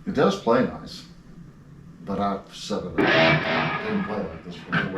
It does play nice, but I've set it up. It didn't play like this before.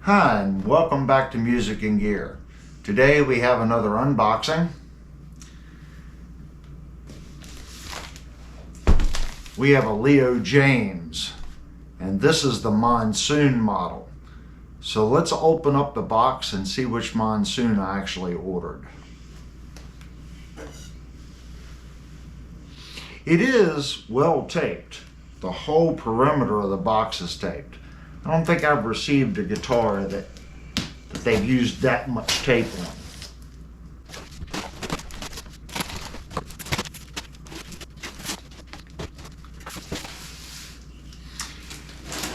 Hi, and welcome back to Music and Gear. Today we have another unboxing. We have a Leo Jaymz, and this is the Monsoon model. So let's open up the box and see which Monsoon I actually ordered. It is well taped. The whole perimeter of the box is taped. I don't think I've received a guitar that they've used that much tape on.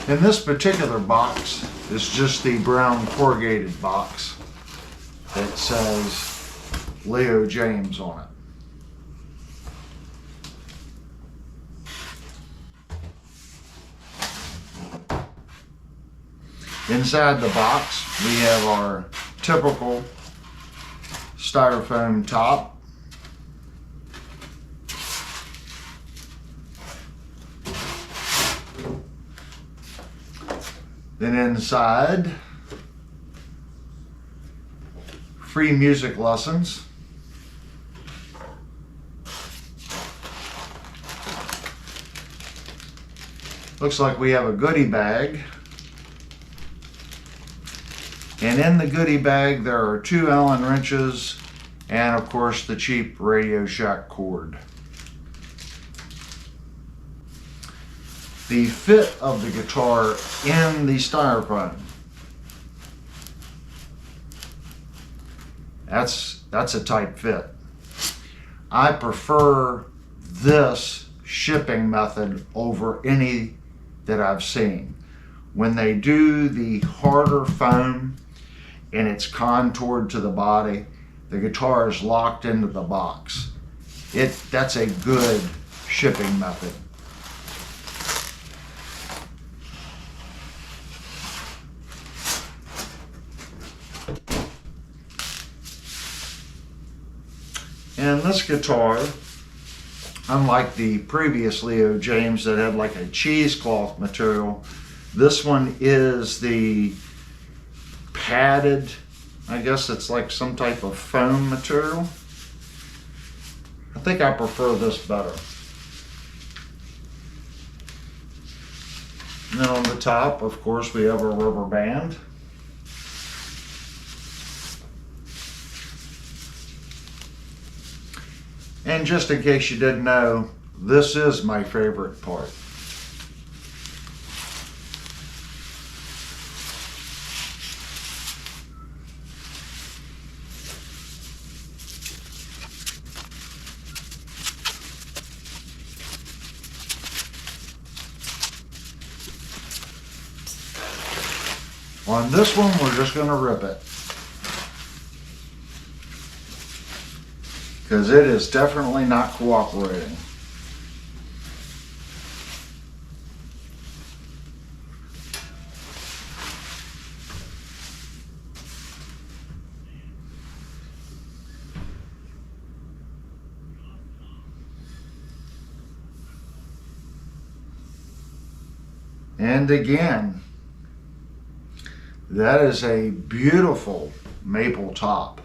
In this particular box is just the brown corrugated box that says Leo Jaymz on it. Inside the box, we have our typical styrofoam top. Then inside, free music lessons. Looks like we have a goodie bag. And in the goodie bag, there are 2 Allen wrenches and, of course, the cheap Radio Shack cord. The fit of the guitar in the styrofoam. That's a tight fit. I prefer this shipping method over any that I've seen. When they do the harder foam, and it's contoured to the body, the guitar is locked into the box. That's a good shipping method. And this guitar, unlike the previous Leo Jaymz that had like a cheesecloth material, this one is the padded, I guess it's like some type of foam material. I think I prefer this better. And then on the top, of course, we have a rubber band. And just in case you didn't know, this is my favorite part. On this one, we're just going to rip it, because it is definitely not cooperating. And again, that is a beautiful maple top.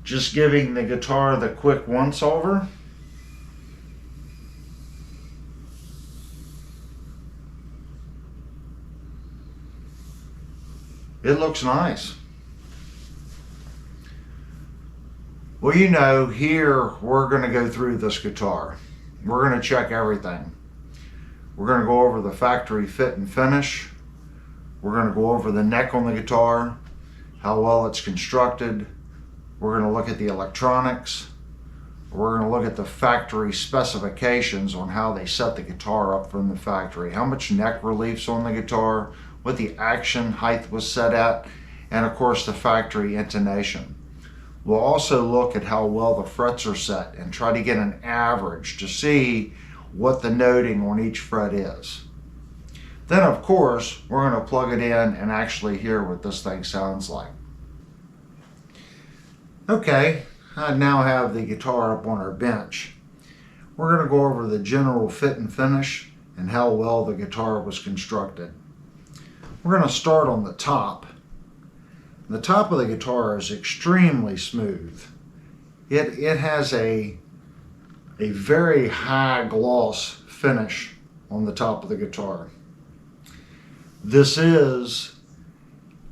Just giving the guitar the quick once over. It looks nice. Well, you know, here we're going to go through this guitar. We're going to check everything. We're going to go over the factory fit and finish. We're going to go over the neck on the guitar, how well it's constructed. We're going to look at the electronics. We're going to look at the factory specifications on how they set the guitar up from the factory, how much neck relief's on the guitar, what the action height was set at, and of course the factory intonation. We'll also look at how well the frets are set and try to get an average to see what the noting on each fret is. Then of course we're going to plug it in and actually hear what this thing sounds like. Okay, I now have the guitar up on our bench. We're going to go over the general fit and finish and how well the guitar was constructed. We're going to start on the top. The top of the guitar is extremely smooth. It has a very high gloss finish on the top of the guitar. This is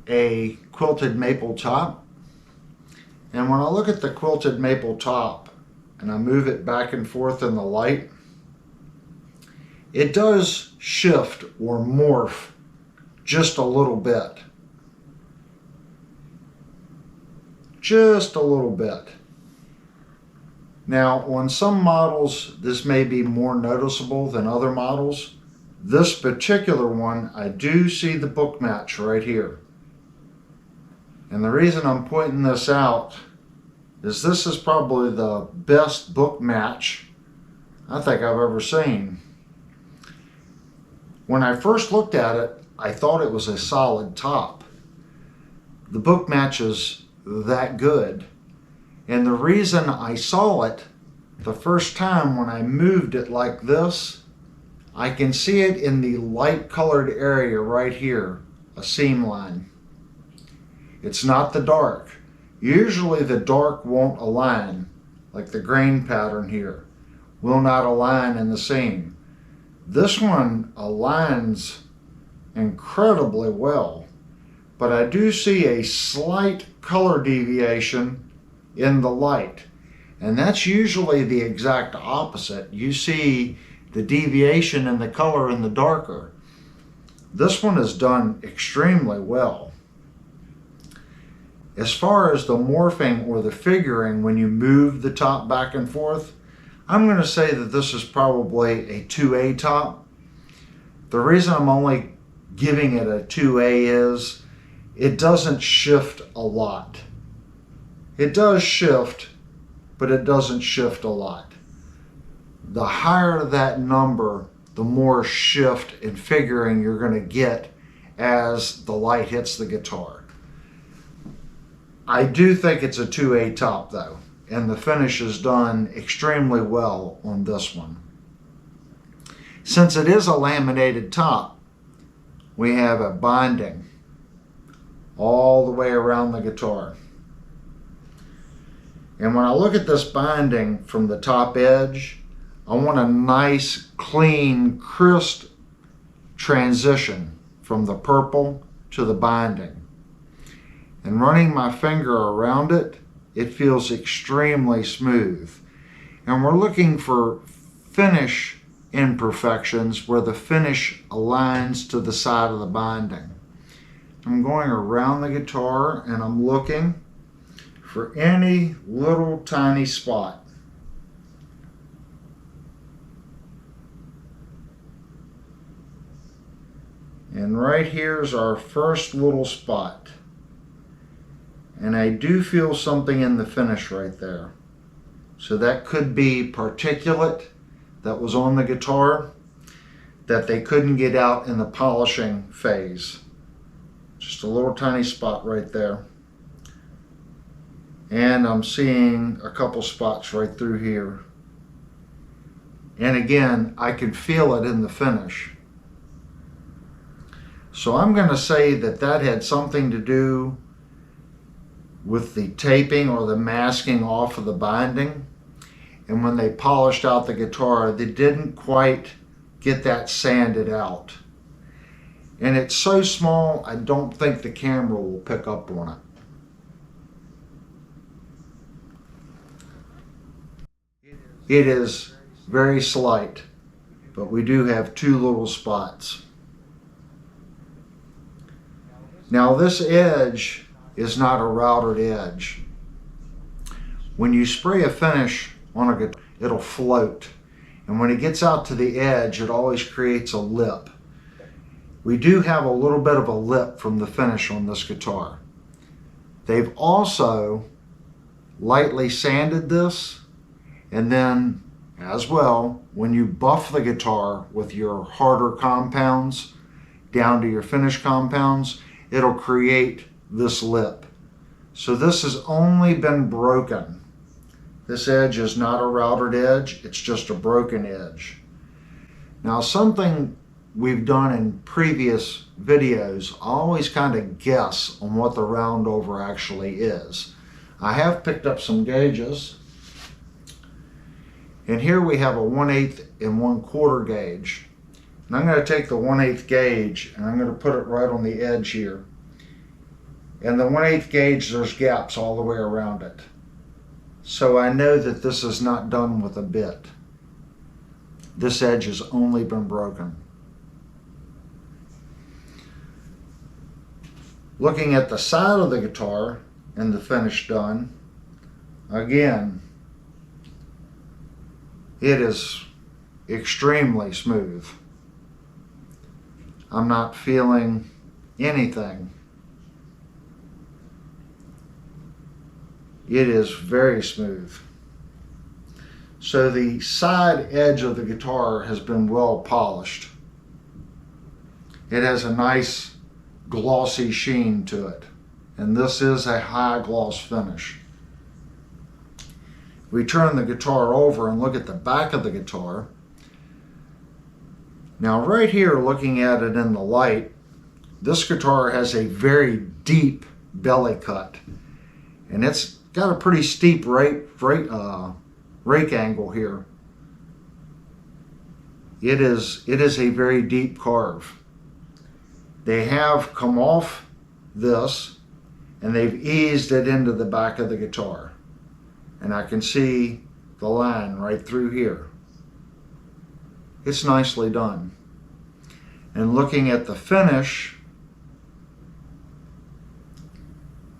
a quilted maple top. And when I look at the quilted maple top and I move it back and forth in the light, it does shift or morph just a little bit. Just a little bit. Now, on some models, this may be more noticeable than other models. This particular one, I do see the book match right here. And the reason I'm pointing this out is this is probably the best book match I think I've ever seen. When I first looked at it, I thought it was a solid top. The book match is that good. And the reason I saw it the first time when I moved it like this, I can see it in the light colored area right here, a seam line. It's not the dark. Usually the dark won't align, like the grain pattern here, will not align in the seam. This one aligns incredibly well, but I do see a slight color deviation in the light, and that's usually the exact opposite. You see the deviation in the color in the darker. This one is done extremely well. As far as the morphing or the figuring when you move the top back and forth, I'm going to say that this is probably a 2A top. The reason I'm only giving it a 2A is it doesn't shift a lot. It does shift, but it doesn't shift a lot. The higher that number, the more shift and figuring you're going to get as the light hits the guitar. I do think it's a 2A top though, and the finish is done extremely well on this one. Since it is a laminated top, we have a binding all the way around the guitar. And when I look at this binding from the top edge, I want a nice, clean, crisp transition from the purple to the binding. And running my finger around it, it feels extremely smooth. And we're looking for finish imperfections where the finish aligns to the side of the binding. I'm going around the guitar and I'm looking for any little tiny spot. And right here's our first little spot. And I do feel something in the finish right there. So that could be particulate that was on the guitar that they couldn't get out in the polishing phase. Just a little tiny spot right there. And I'm seeing a couple spots right through here. And again, I can feel it in the finish. So I'm going to say that that had something to do with the taping or the masking off of the binding. And when they polished out the guitar, they didn't quite get that sanded out. And it's so small, I don't think the camera will pick up on it. It is very slight, but we do have two little spots. Now this edge is not a routed edge. When you spray a finish on a guitar, it'll float. And when it gets out to the edge, it always creates a lip. We do have a little bit of a lip from the finish on this guitar. They've also lightly sanded this, and then as well, when you buff the guitar with your harder compounds down to your finish compounds, it'll create this lip. So this has only been broken. This edge is not a routed edge, it's just a broken edge. Now something we've done in previous videos, I always kind of guess on what the round over actually is. I have picked up some gauges, and here we have a 1/8 and 1/4 gauge. And I'm going to take the 1/8 gauge and I'm going to put it right on the edge here. And the 1/8 gauge, there's gaps all the way around it. So I know that this is not done with a bit. This edge has only been broken. Looking at the side of the guitar and the finish done, again, it is extremely smooth. I'm not feeling anything. It is very smooth. So the side edge of the guitar has been well polished. It has a nice glossy sheen to it. And this is a high gloss finish. We turn the guitar over and look at the back of the guitar. Now right here, looking at it in the light, this guitar has a very deep belly cut. And it's got a pretty steep rake angle here. It is a very deep carve. They have come off this and they've eased it into the back of the guitar. And I can see the line right through here. It's nicely done. And looking at the finish,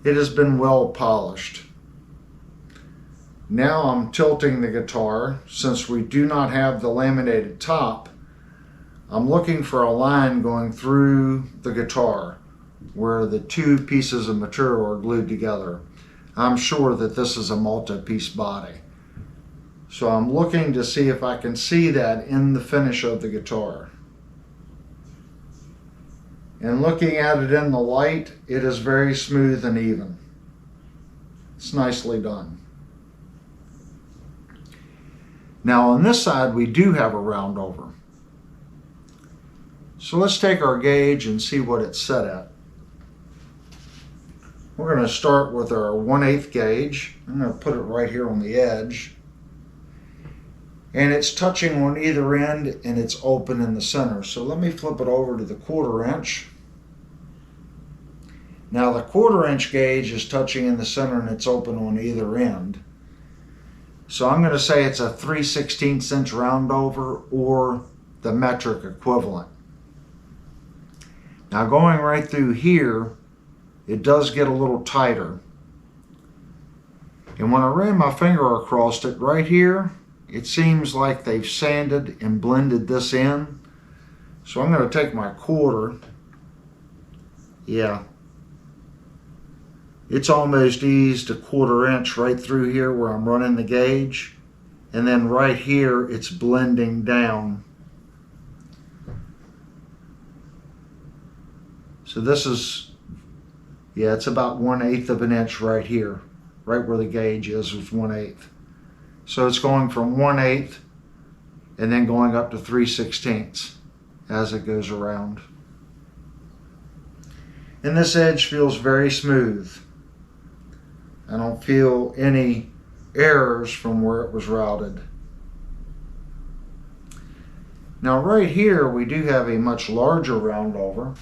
it has been well polished. Now I'm tilting the guitar. Since we do not have the laminated top, I'm looking for a line going through the guitar where the two pieces of material are glued together. I'm sure that this is a multi-piece body. So I'm looking to see if I can see that in the finish of the guitar. And looking at it in the light, it is very smooth and even. It's nicely done. Now on this side, we do have a round over. So let's take our gauge and see what it's set at. We're going to start with our 1/8 gauge. I'm going to put it right here on the edge. And it's touching on either end and it's open in the center. So let me flip it over to the 1/4 inch. Now the 1/4 inch gauge is touching in the center and it's open on either end. So I'm going to say it's a 3/16 inch round over or the metric equivalent. Now going right through here, it does get a little tighter. And when I ran my finger across it right here, it seems like they've sanded and blended this in. So I'm going to take my 1/4. Yeah. It's almost eased a 1/4 inch right through here where I'm running the gauge. And then right here, it's blending down. So this is, yeah, it's about 1/8 of an inch right here. right where the gauge is 1/8. So it's going from 1/8 and then going up to 3/16 as it goes around. And this edge feels very smooth. I don't feel any errors from where it was routed. Now right here we do have a much larger round over.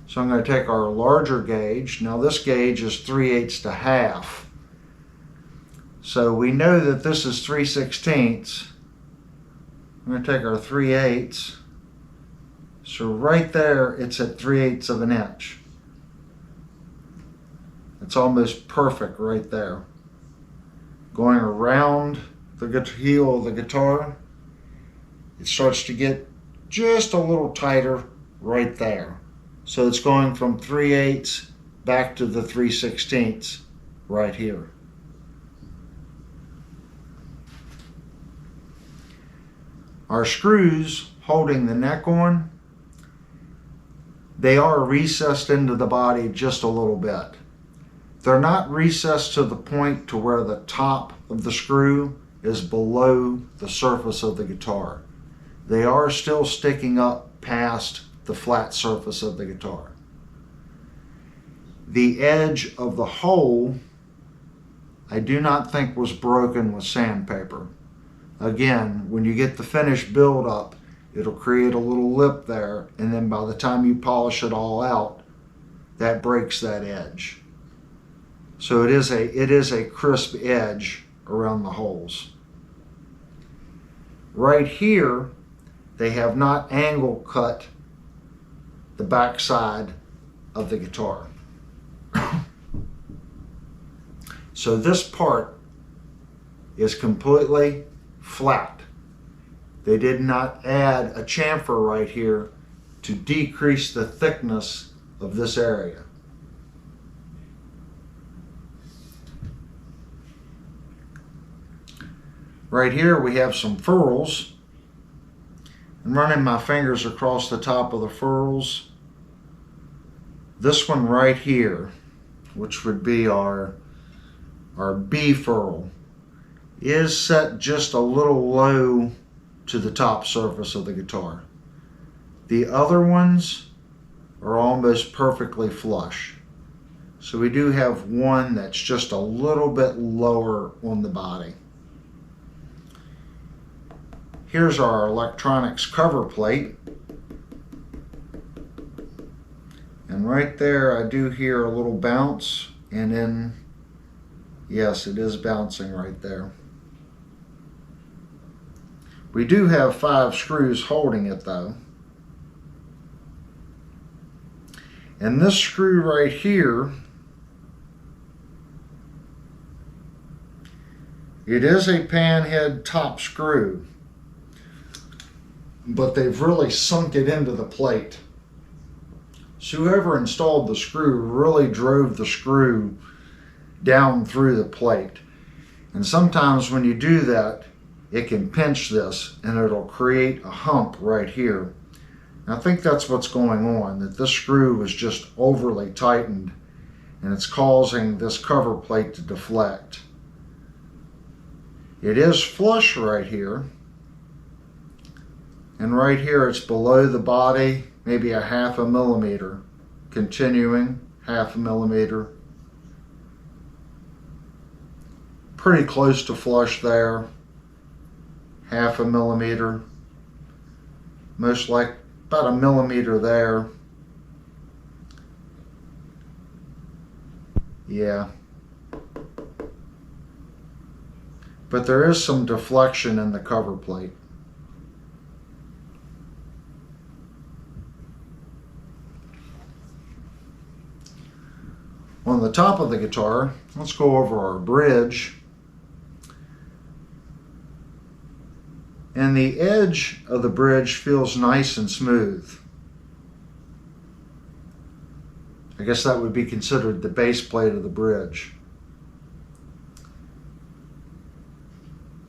So I'm going to take our larger gauge. Now this gauge is 3/8 to half. So we know that this is 3/16. I'm going to take our 3/8. So right there it's at 3/8 of an inch. It's almost perfect right there. Going around the heel of the guitar, it starts to get just a little tighter right there. So it's going from 3/8 back to the 3/16 right here. Our screws holding the neck on, they are recessed into the body just a little bit. They're not recessed to the point to where the top of the screw is below the surface of the guitar. They are still sticking up past the flat surface of the guitar. The edge of the hole, I do not think was broken with sandpaper. Again, when you get the finished build up, it'll create a little lip there, and then by the time you polish it all out, that breaks that edge. So it is a crisp edge around the holes. Right here, they have not angle cut the back side of the guitar. So this part is completely flat. They did not add a chamfer right here to decrease the thickness of this area. Right here we have some furls. I'm running my fingers across the top of the furls. This one right here, which would be our B furl, is set just a little low to the top surface of the guitar. The other ones are almost perfectly flush. So we do have one that's just a little bit lower on the body. Here's our electronics cover plate. And right there I do hear a little bounce, and then, yes, it is bouncing right there. We do have 5 screws holding it though. And this screw right here, it is a panhead top screw, but they've really sunk it into the plate. So whoever installed the screw really drove the screw down through the plate. And sometimes when you do that, it can pinch this and it'll create a hump right here. And I think that's what's going on, that this screw was just overly tightened and it's causing this cover plate to deflect. It is flush right here. And right here it's below the body, maybe a 1/2 millimeter, continuing 1/2 millimeter. Pretty close to flush there, 1/2 millimeter, most like about 1 millimeter there. Yeah. But there is some deflection in the cover plate. On the top of the guitar, let's go over our bridge. And the edge of the bridge feels nice and smooth. I guess that would be considered the base plate of the bridge.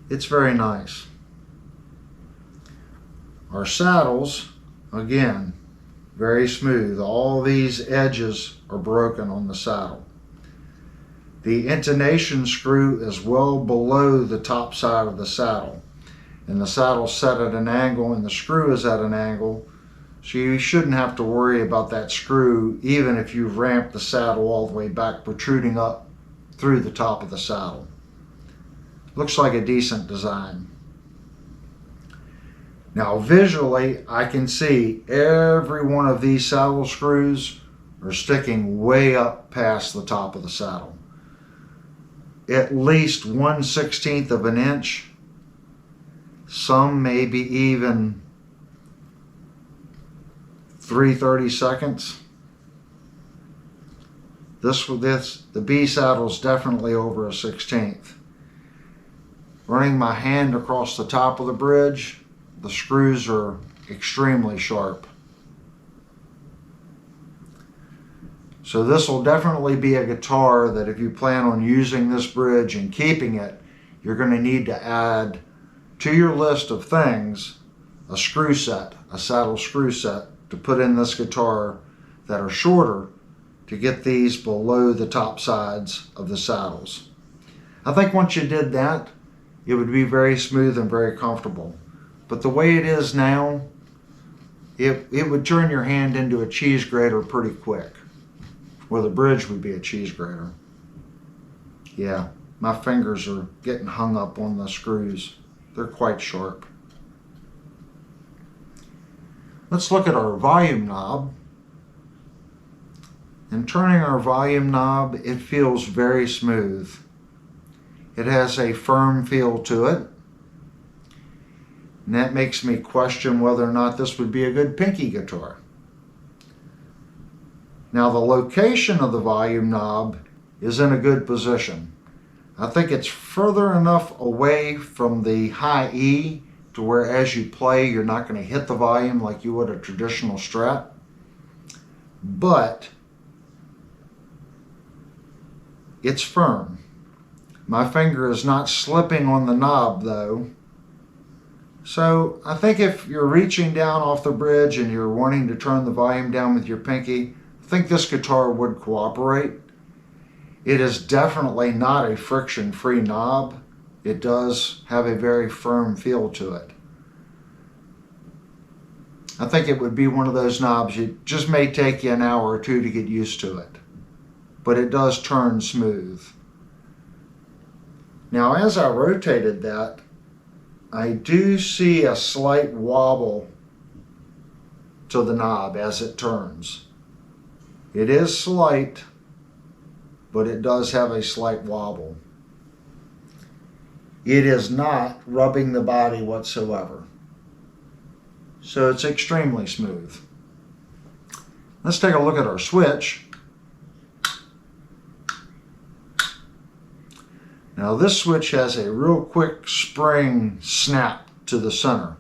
It's very nice. Our saddles, again, very smooth. All these edges are broken on the saddle. The intonation screw is well below the top side of the saddle. And the saddle's set at an angle and the screw is at an angle. So you shouldn't have to worry about that screw even if you've ramped the saddle all the way back, protruding up through the top of the saddle. Looks like a decent design. Now visually, I can see every one of these saddle screws are sticking way up past the top of the saddle. At least 1/16 of an inch, some maybe even 3/32. The B saddle is definitely over a 1/16. Running my hand across the top of the bridge, the screws are extremely sharp. So this will definitely be a guitar that if you plan on using this bridge and keeping it, you're going to need to add to your list of things a screw set, a saddle screw set to put in this guitar that are shorter to get these below the top sides of the saddles. I think once you did that, it would be very smooth and very comfortable. But the way it is now, it would turn your hand into a cheese grater pretty quick. Or the bridge would be a cheese grater. Yeah, my fingers are getting hung up on the screws. They're quite sharp. Let's look at our volume knob. In turning our volume knob, it feels very smooth. It has a firm feel to it. And that makes me question whether or not this would be a good pinky guitar. Now the location of the volume knob is in a good position. I think it's further enough away from the high E to where as you play you're not going to hit the volume like you would a traditional Strat. But it's firm. My finger is not slipping on the knob though. So I think if you're reaching down off the bridge and you're wanting to turn the volume down with your pinky, I think this guitar would cooperate. It is definitely not a friction-free knob. It does have a very firm feel to it. I think it would be one of those knobs it just may take you an hour or two to get used to it. But it does turn smooth. Now as I rotated that, I do see a slight wobble to the knob as it turns. It is slight, but it does have a slight wobble. It is not rubbing the body whatsoever. So it's extremely smooth. Let's take a look at our switch. Now this switch has a real quick spring snap to the center.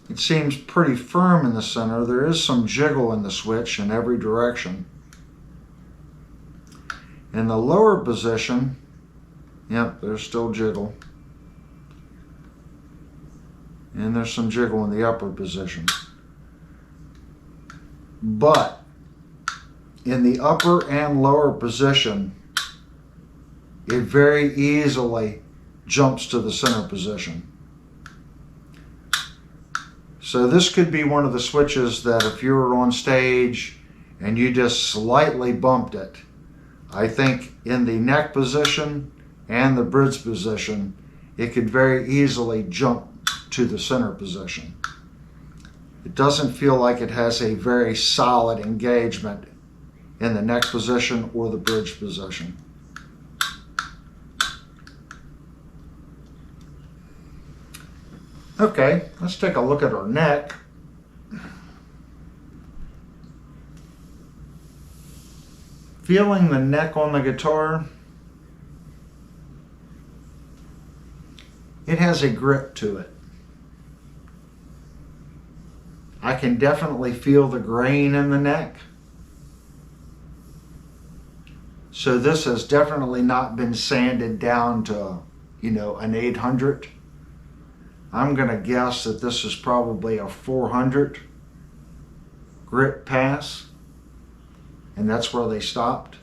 It seems pretty firm in the center. There is some jiggle in the switch in every direction. In the lower position, yep, there's still jiggle. And there's some jiggle in the upper position. But in the upper and lower position, it very easily jumps to the center position. So this could be one of the switches that if you were on stage and you just slightly bumped it, I think in the neck position and the bridge position, it could very easily jump to the center position. It doesn't feel like it has a very solid engagement in the neck position or the bridge position. Okay, let's take a look at our neck. Feeling the neck on the guitar, it has a grip to it. I can definitely feel the grain in the neck. So this has definitely not been sanded down to, an 800. I'm going to guess that this is probably a 400 grit pass. and that's where they stopped.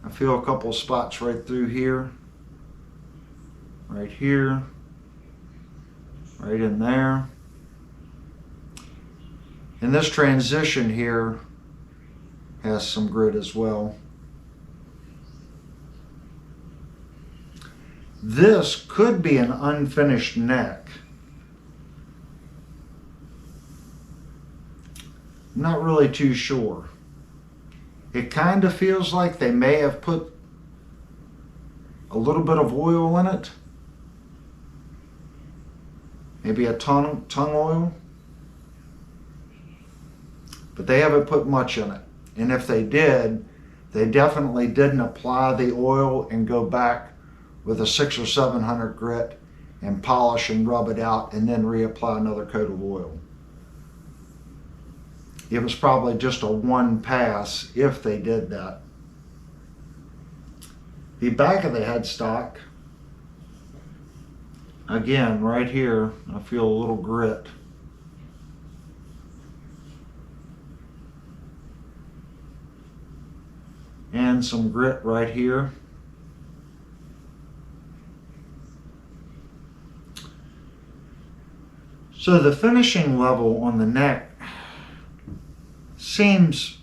I feel a couple spots right through here, right here, right in there. And this transition here has some grit as well. This could be an unfinished neck. I'm not really too sure. It kind of feels like they may have put a little bit of oil in it. Maybe a tongue oil. But they haven't put much in it. And if they did, they definitely didn't apply the oil and go back with a 600 or 700 grit and polish and rub it out and then reapply another coat of oil. It was probably just a one pass if they did that. The back of the headstock, again, right here, I feel a little grit. And some grit right here. So the finishing level on the neck seems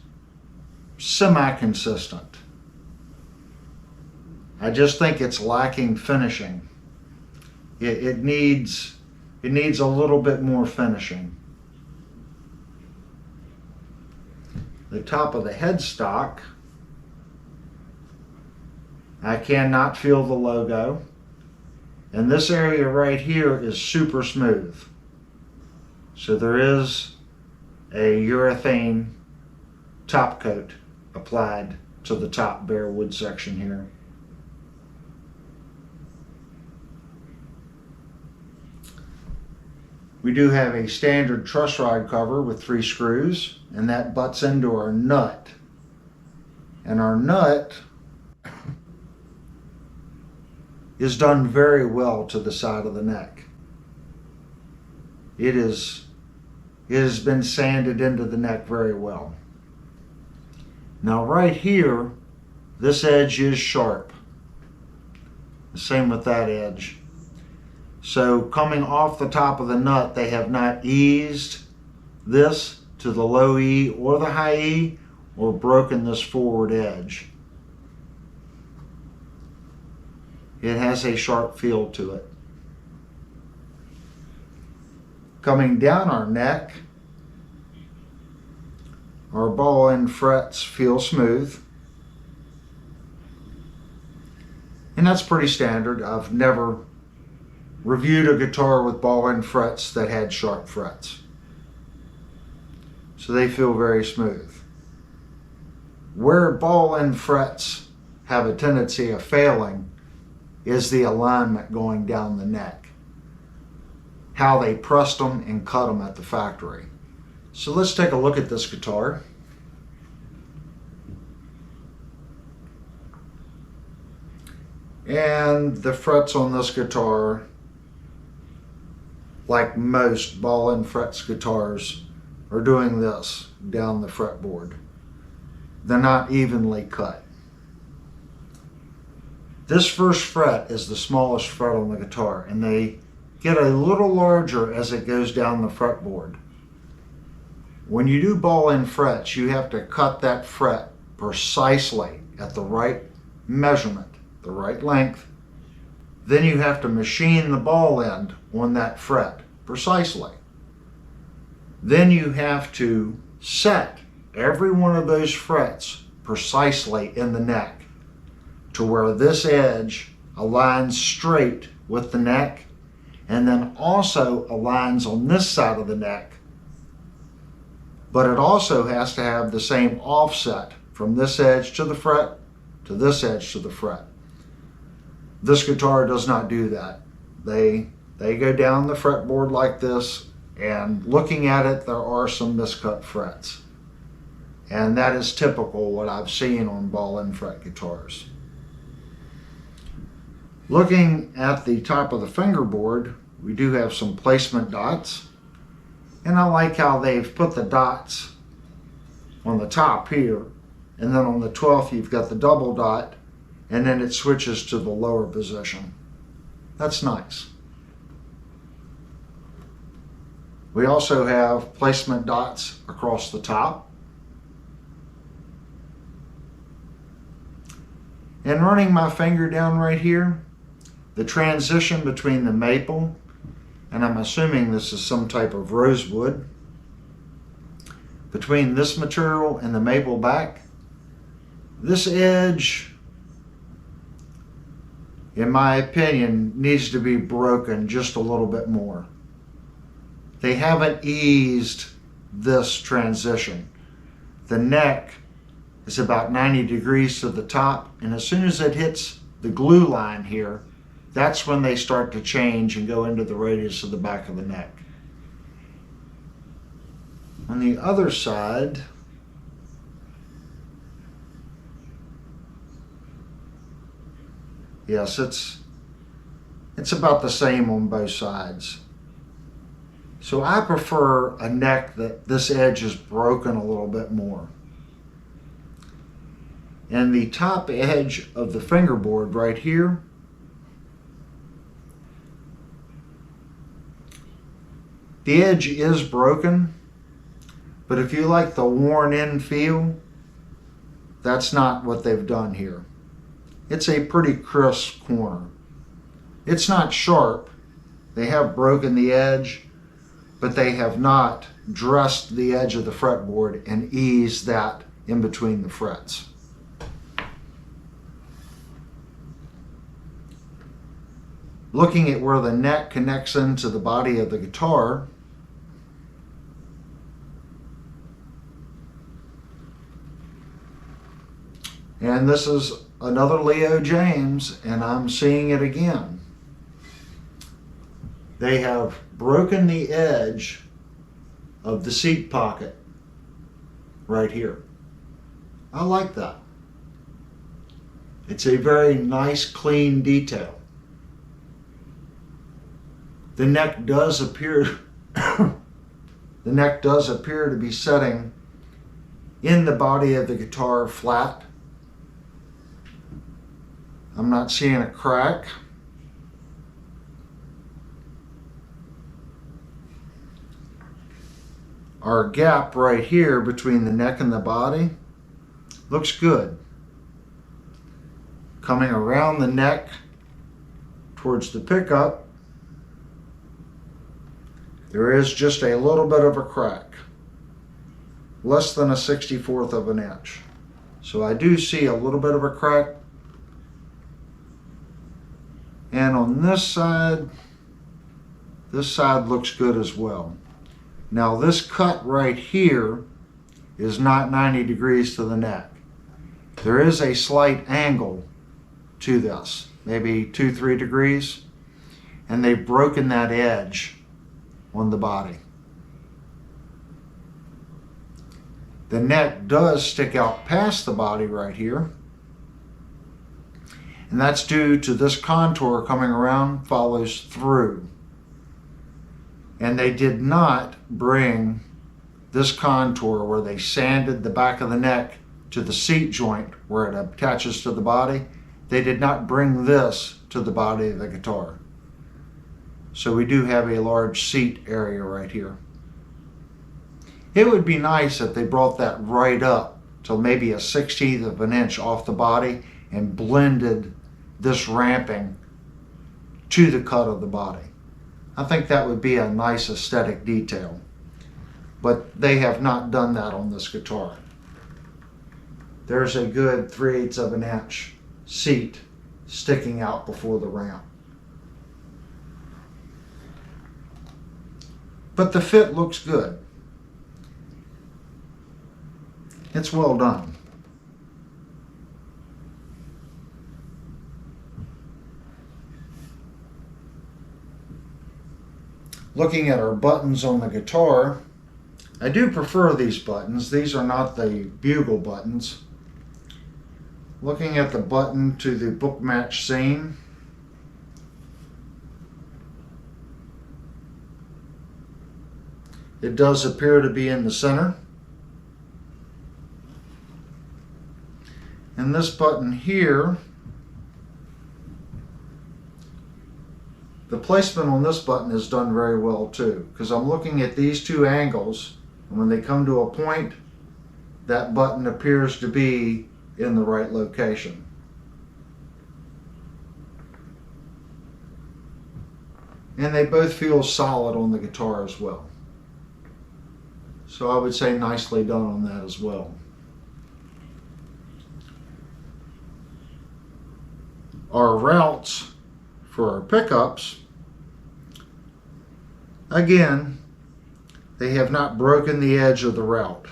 semi-consistent. I just think it's lacking finishing. It needs a little bit more finishing. The top of the headstock, I cannot feel the logo. And this area right here is super smooth. So there is a urethane top coat applied to the top bare wood section here. We do have a standard truss rod cover with 3 screws, and that butts into our nut. And our nut is done very well to the side of the neck. It has been sanded into the neck very well. Now right here, this edge is sharp. The same with that edge. So coming off the top of the nut, they have not eased this to the low E or the high E or broken this forward edge. It has a sharp feel to it. Coming down our neck, our ball end frets feel smooth. And that's pretty standard. I've never reviewed a guitar with ball end frets that had sharp frets. So they feel very smooth. Where ball end frets have a tendency of failing is the alignment going down the neck. How they pressed them and cut them at the factory. So let's take a look at this guitar. And the frets on this guitar, like most ball and frets guitars, are doing this down the fretboard. They're not evenly cut. This first fret is the smallest fret on the guitar, and they get a little larger as it goes down the fretboard. When you do ball end frets, you have to cut that fret precisely at the right measurement, the right length. Then you have to machine the ball end on that fret precisely. Then you have to set every one of those frets precisely in the neck to where this edge aligns straight with the neck and then also aligns on this side of the neck. But it also has to have the same offset from this edge to the fret to this edge to the fret. This guitar does not do that. They go down the fretboard like this, and looking at it, there are some miscut frets. And that is typical what I've seen on ball and fret guitars. Looking at the top of the fingerboard, we do have some placement dots. And I like how they've put the dots on the top here, and then on the 12th you've got the double dot, and then it switches to the lower position. That's nice. We also have placement dots across the top. And running my finger down right here, the transition between the maple, and I'm assuming this is some type of rosewood, between this material and the maple back, this edge, in my opinion, needs to be broken just a little bit more. They haven't eased this transition. The neck is about 90 degrees to the top, and as soon as it hits the glue line here, that's when they start to change and go into the radius of the back of the neck. On the other side, yes, it's about the same on both sides. So I prefer a neck that this edge is broken a little bit more. And the top edge of the fingerboard right here, the edge is broken, but if you like the worn in feel, that's not what they've done here. It's a pretty crisp corner. It's not sharp. They have broken the edge, but they have not dressed the edge of the fretboard and eased that in between the frets. Looking at where the neck connects into the body of the guitar, and this is another Leo Jaymz, and I'm seeing it again. They have broken the edge of the seat pocket right here. I like that. It's a very nice, clean detail. The neck does appear to be setting in the body of the guitar flat. I'm not seeing a crack. Our gap right here between the neck and the body looks good. Coming around the neck towards the pickup, there is just a little bit of a crack, less than a 64th of an inch. So I do see a little bit of a crack. And on this side looks good as well. Now this cut right here is not 90 degrees to the neck. There is a slight angle to this, maybe 2-3 degrees, and they've broken that edge on the body. The neck does stick out past the body right here, and that's due to this contour coming around follows through. And they did not bring this contour where they sanded the back of the neck to the seat joint where it attaches to the body. They did not bring this to the body of the guitar. So we do have a large seat area right here. It would be nice if they brought that right up to maybe a 1/16 of an inch off the body and blended this ramping to the cut of the body. I think that would be a nice aesthetic detail, but they have not done that on this guitar. There's a good 3/8 of an inch seat sticking out before the ramp. But the fit looks good. It's well done. Looking at our buttons on the guitar, I do prefer these buttons. These are not the bugle buttons. Looking at the button to the book match seam, it does appear to be in the center. And this button here, the placement on this button is done very well too, because I'm looking at these two angles, and when they come to a point, that button appears to be in the right location. And they both feel solid on the guitar as well. So I would say nicely done on that as well. Our routes for our pickups, again, they have not broken the edge of the route.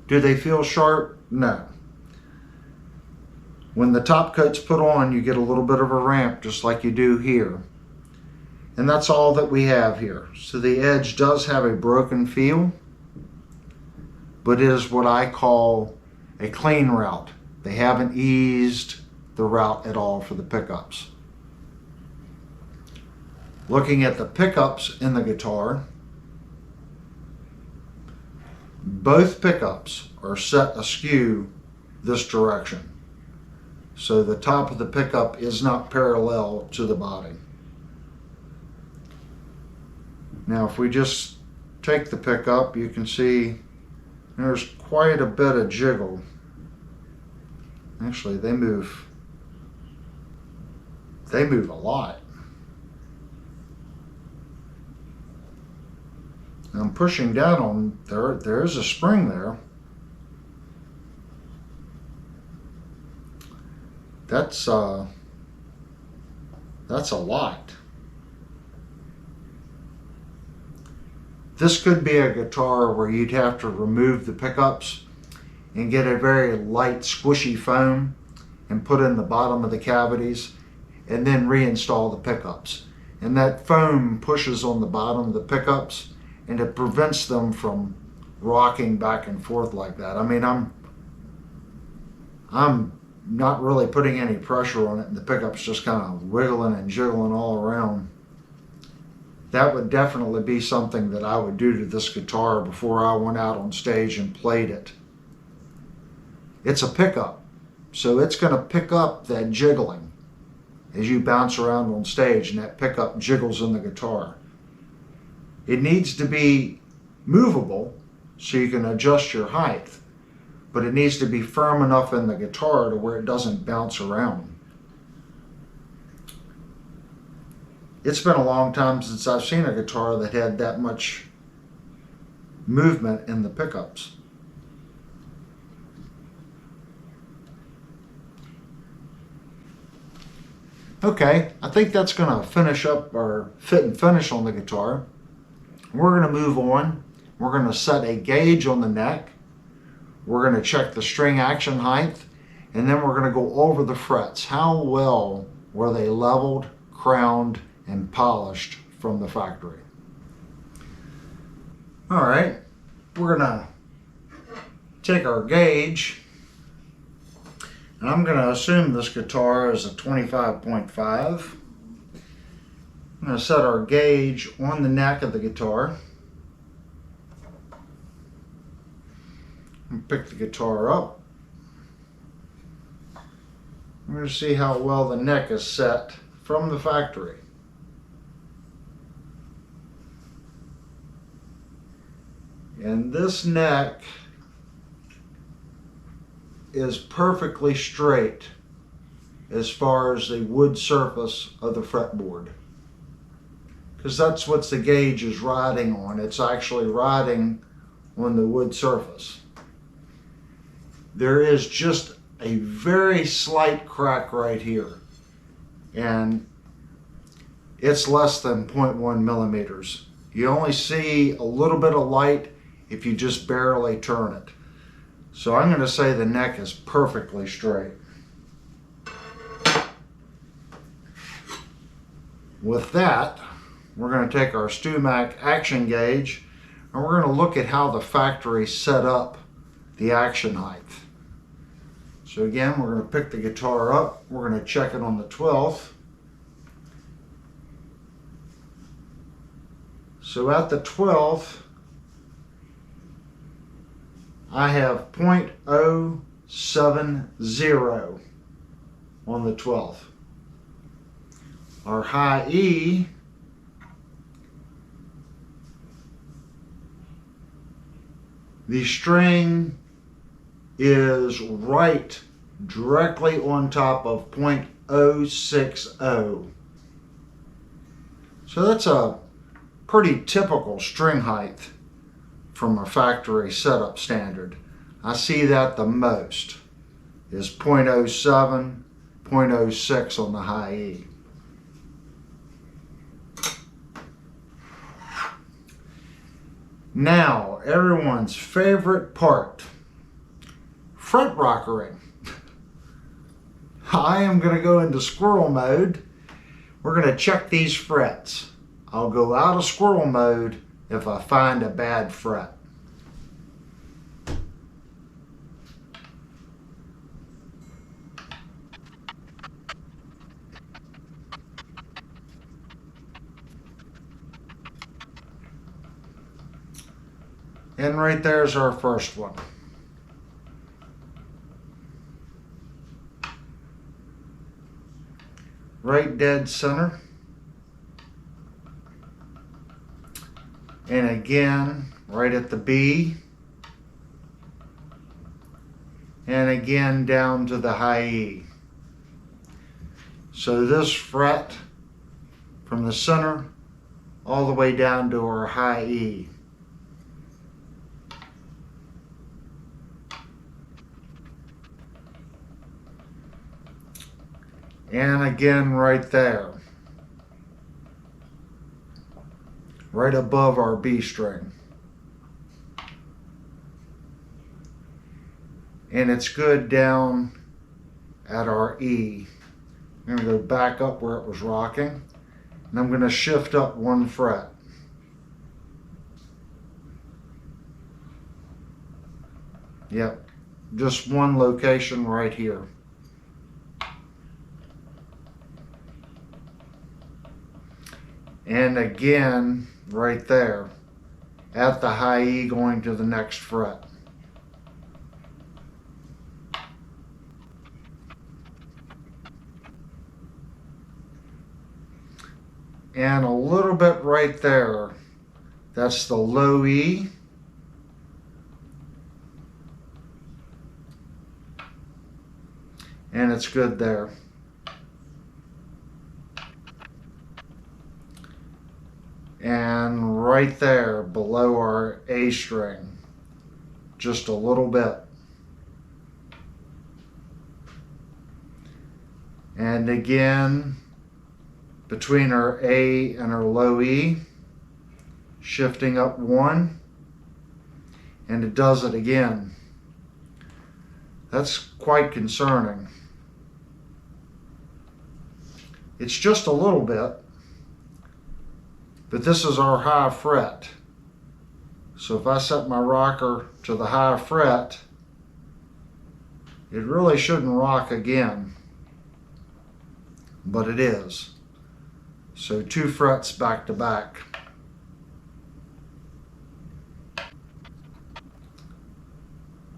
Do they feel sharp? No. When the top coat's put on, you get a little bit of a ramp just like you do here. And that's all that we have here. So the edge does have a broken feel, but it is what I call a clean route. They haven't eased the route at all for the pickups. Looking at the pickups in the guitar, both pickups are set askew this direction. So the top of the pickup is not parallel to the body. Now if we just take the pickup, you can see there's quite a bit of jiggle. Actually, they move a lot. I'm pushing down on there is a spring there. That's a lot. This could be a guitar where you'd have to remove the pickups and get a very light squishy foam and put in the bottom of the cavities and then reinstall the pickups. And that foam pushes on the bottom of the pickups and it prevents them from rocking back and forth like that. I mean, I'm not really putting any pressure on it and the pickup's just kind of wiggling and jiggling all around. That would definitely be something that I would do to this guitar before I went out on stage and played it. It's a pickup, so it's going to pick up that jiggling as you bounce around on stage and that pickup jiggles in the guitar. It needs to be movable so you can adjust your height, but it needs to be firm enough in the guitar to where it doesn't bounce around. It's been a long time since I've seen a guitar that had that much movement in the pickups. Okay, I think that's going to finish up our fit and finish on the guitar. We're going to move on. We're going to set a gauge on the neck. We're going to check the string action height, and then we're going to go over the frets. How well were they leveled, crowned, and polished from the factory? All right, we're gonna take our gauge, and I'm gonna assume this guitar is a 25.5. I'm gonna set our gauge on the neck of the guitar and pick the guitar up. We're gonna see how well the neck is set from the factory. And this neck is perfectly straight as far as the wood surface of the fretboard, because that's what the gauge is riding on. It's actually riding on the wood surface. There is just a very slight crack right here, and it's less than 0.1 millimeters. You only see a little bit of light if you just barely turn it. So I'm going to say the neck is perfectly straight. With that, we're going to take our StewMac action gauge and we're going to look at how the factory set up the action height. So again, we're going to pick the guitar up, we're going to check it on the 12th. So at the 12th, I have 0.0 7, 0 on the 12th. Our high E the string is right directly on top of 0.060. So that's a pretty typical string height from a factory setup standard. I see that the most is 0.07, 0.06 on the high E. Now, everyone's favorite part, fret rockering. I am going to go into squirrel mode. We're going to check these frets. I'll go out of squirrel mode if I find a bad fret. And right there's our first one. Right dead center. And again, right at the B. And again down to the high E. So this fret from the center all the way down to our high E. And again right there, right above our B string. And it's good down at our E. I'm going to go back up where it was rocking, and I'm going to shift up one fret. Yep, just one location right here. And again, right there, at the high E going to the next fret. And a little bit right there, that's the low E. And it's good there. And right there below our A string, just a little bit. And again, between our A and our low E, shifting up one, and it does it again. That's quite concerning. It's just a little bit. But this is our high fret. So if I set my rocker to the high fret, it really shouldn't rock again. But it is. So 2 frets back to back.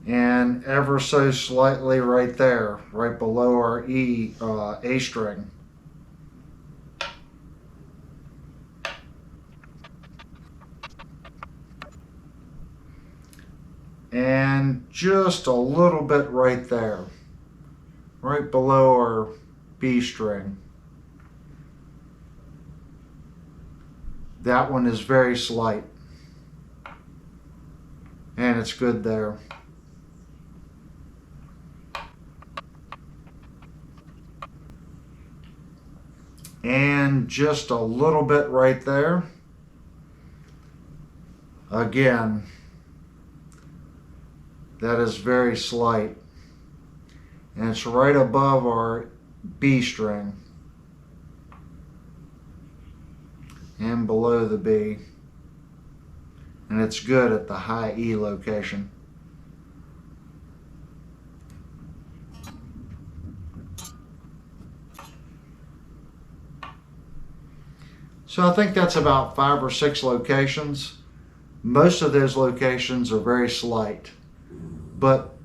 And ever so slightly right there, right below our E, A string. And just a little bit right there, right below our B string. That one is very slight, and it's good there. And just a little bit right there. Again, that is very slight, and it's right above our B string and below the B, and it's good at the high E location. So I think that's about 5 or 6 locations. Most of those locations are very slight. But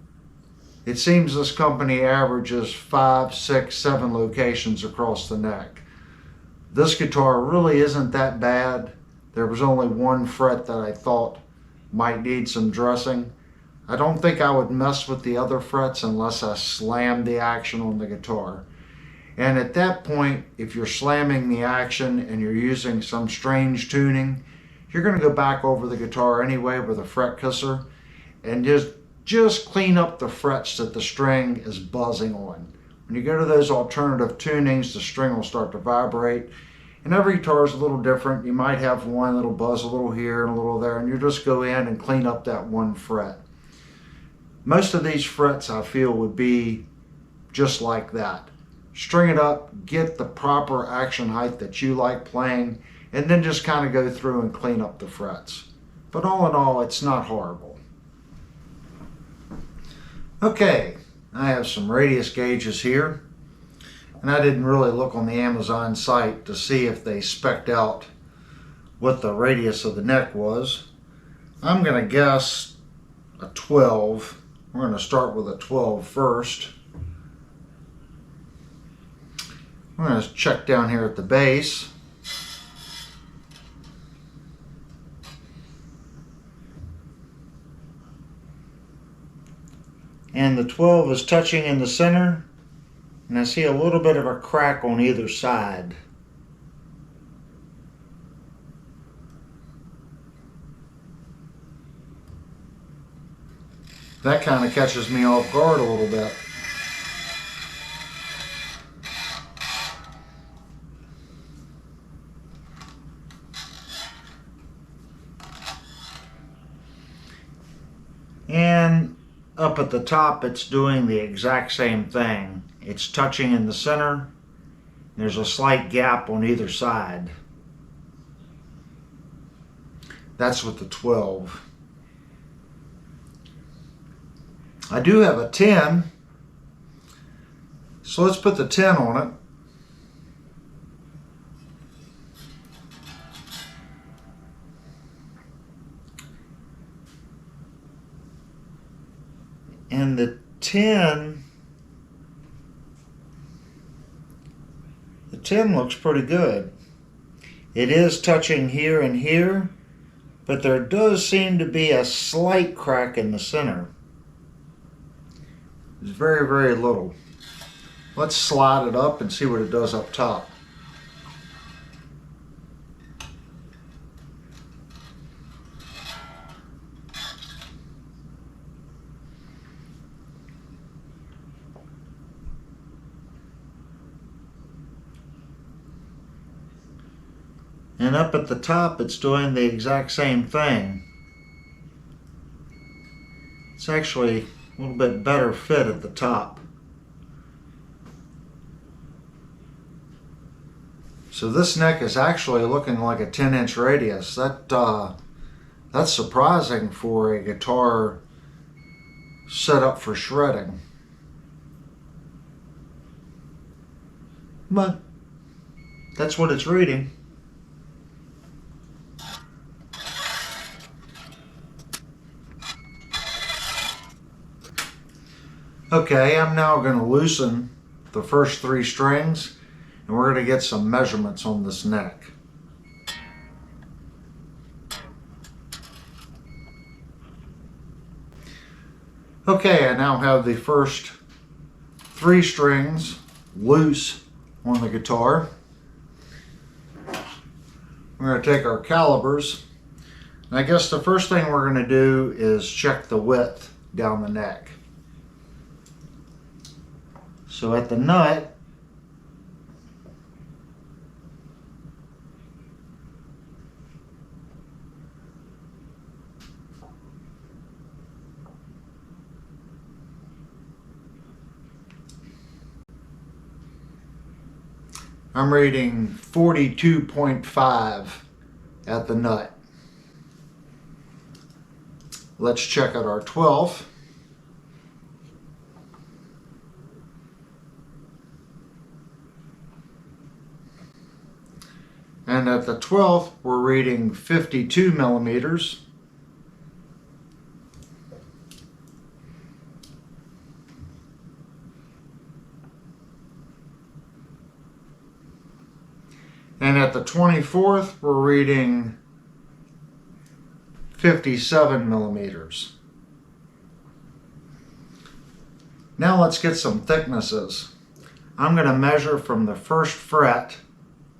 It seems this company averages 5, 6, 7 locations across the neck. This guitar really isn't that bad. There was only one fret that I thought might need some dressing. I don't think I would mess with the other frets unless I slammed the action on the guitar. And at that point, if you're slamming the action and you're using some strange tuning, you're going to go back over the guitar anyway with a fret kisser and just clean up the frets that the string is buzzing on. When you go to those alternative tunings, the string will start to vibrate. And every guitar is a little different. You might have one that'll buzz a little here and a little there, and you just go in and clean up that one fret. Most of these frets, I feel, would be just like that. String it up, get the proper action height that you like playing, and then just kind of go through and clean up the frets. But all in all, it's not horrible. Okay, I have some radius gauges here, and I didn't really look on the Amazon site to see if they spec'd out what the radius of the neck was. I'm going to guess a 12. We're going to start with a 12 first. I'm going to check down here at the base. And the 12 is touching in the center, and I see a little bit of a crack on either side. That kind of catches me off guard a little bit. And up at the top, it's doing the exact same thing. It's touching in the center. There's a slight gap on either side. That's with the 12. I do have a 10. So let's put the 10 on it. And the 10 looks pretty good. It is touching here and here, but there does seem to be a slight crack in the center. It's very, very little. Let's slide it up and see what it does up top. And up at the top, it's doing the exact same thing. It's actually a little bit better fit at the top. So this neck is actually looking like a 10-inch radius. That's surprising for a guitar set up for shredding. But that's what it's reading. Okay, I'm now going to loosen the first 3 strings, and we're going to get some measurements on this neck. Okay, I now have the first 3 strings loose on the guitar. We're going to take our calibers, and I guess the first thing we're going to do is check the width down the neck. So at the nut, I'm reading 42.5 at the nut. Let's check out our 12th. And at the 12th, we're reading 52 millimeters. the 24th, we're reading 57 millimeters. Now let's get some thicknesses. I'm going to measure from the first fret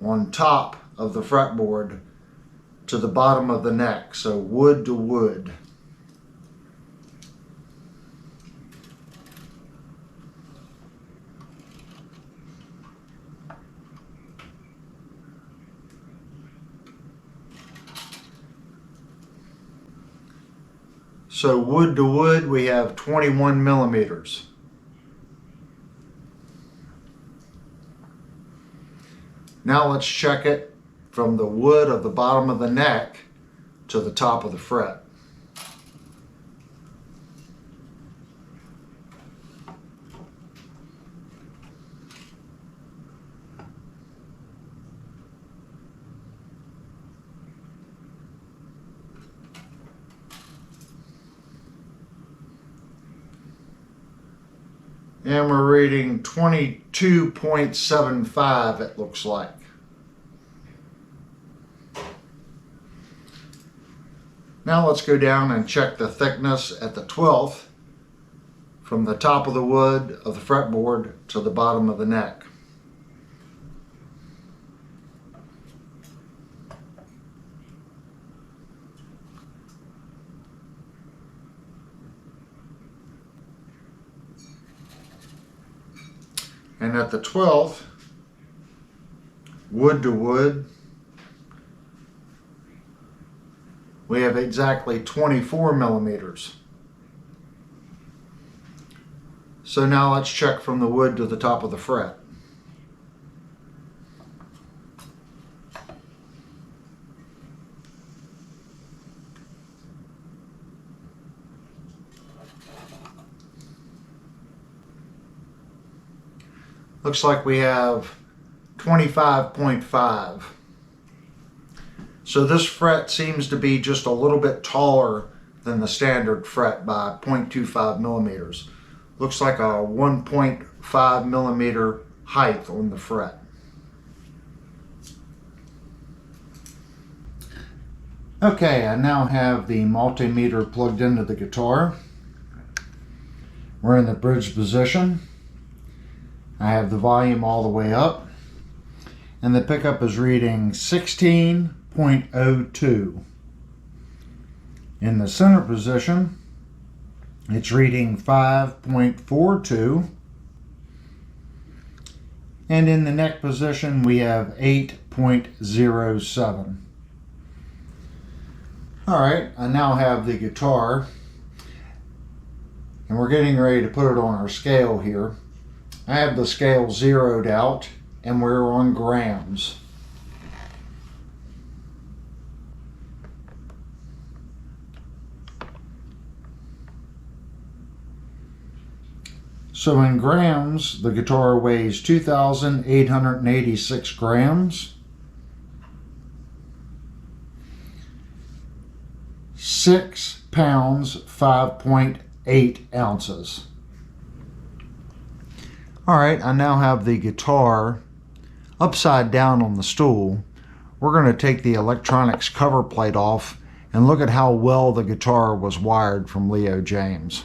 on top of the fretboard to the bottom of the neck, so wood to wood. So wood to wood, we have 21 millimeters. Now let's check it from the wood of the bottom of the neck to the top of the fret. And we're reading 22.75, it looks like. Now let's go down and check the thickness at the 12th from the top of the wood of the fretboard to the bottom of the neck. And at the 12th, wood to wood, we have exactly 24 millimeters. So now let's check from the wood to the top of the fret. Looks like we have 25.5. So this fret seems to be just a little bit taller than the standard fret by 0.25 millimeters. Looks like a 1.5 millimeter height on the fret. Okay, I now have the multimeter plugged into the guitar. We're in the bridge position. I have the volume all the way up, and the pickup is reading 16.02. In the center position, it's reading 5.42, and in the neck position we have 8.07. Alright, I now have the guitar, and we're getting ready to put it on our scale here. I have the scale zeroed out, and we're on grams. So in grams, the guitar weighs 2,886 grams. 6 pounds, 5.8 ounces. Alright, I now have the guitar upside down on the stool. We're going to take the electronics cover plate off and look at how well the guitar was wired from Leo Jaymz.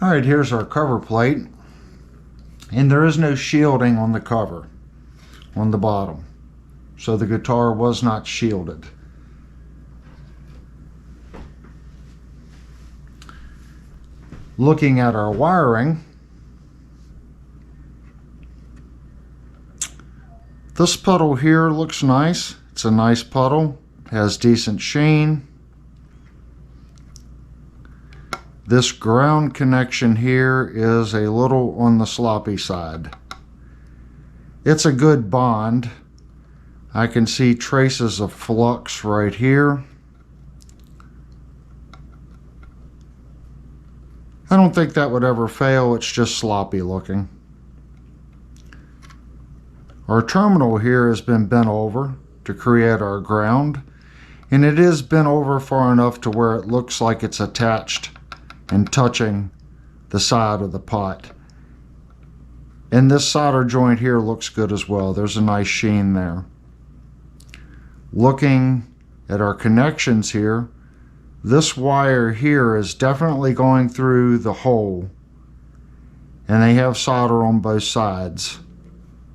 Alright, here's our cover plate. And there is no shielding on the cover, on the bottom. So the guitar was not shielded. Looking at our wiring, this puddle here looks nice. It's a nice puddle, has decent sheen. This ground connection here is a little on the sloppy side. It's a good bond. I can see traces of flux right here. I don't think that would ever fail, it's just sloppy looking. Our terminal here has been bent over to create our ground, And it is bent over far enough to where it looks like it's attached and touching the side of the pot. And this solder joint here looks good as well. There's a nice sheen there. Looking at our connections here, this wire here is definitely going through the hole, and they have solder on both sides.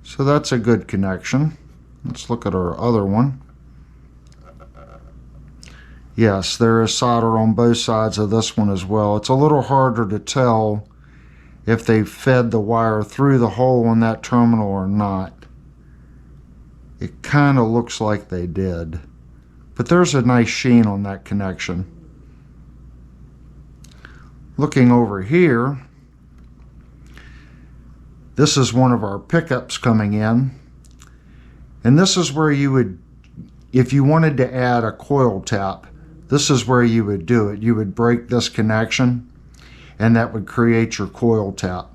So that's a good connection. Let's look at our other one. Yes, there is solder on both sides of this one as well. It's a little harder to tell if they fed the wire through the hole in that terminal or not. It kind of looks like they did, but there's a nice sheen on that connection. Looking over here, this is one of our pickups coming in, and this is where you would, if you wanted to add a coil tap, this is where you would do it. You would break this connection, and that would create your coil tap.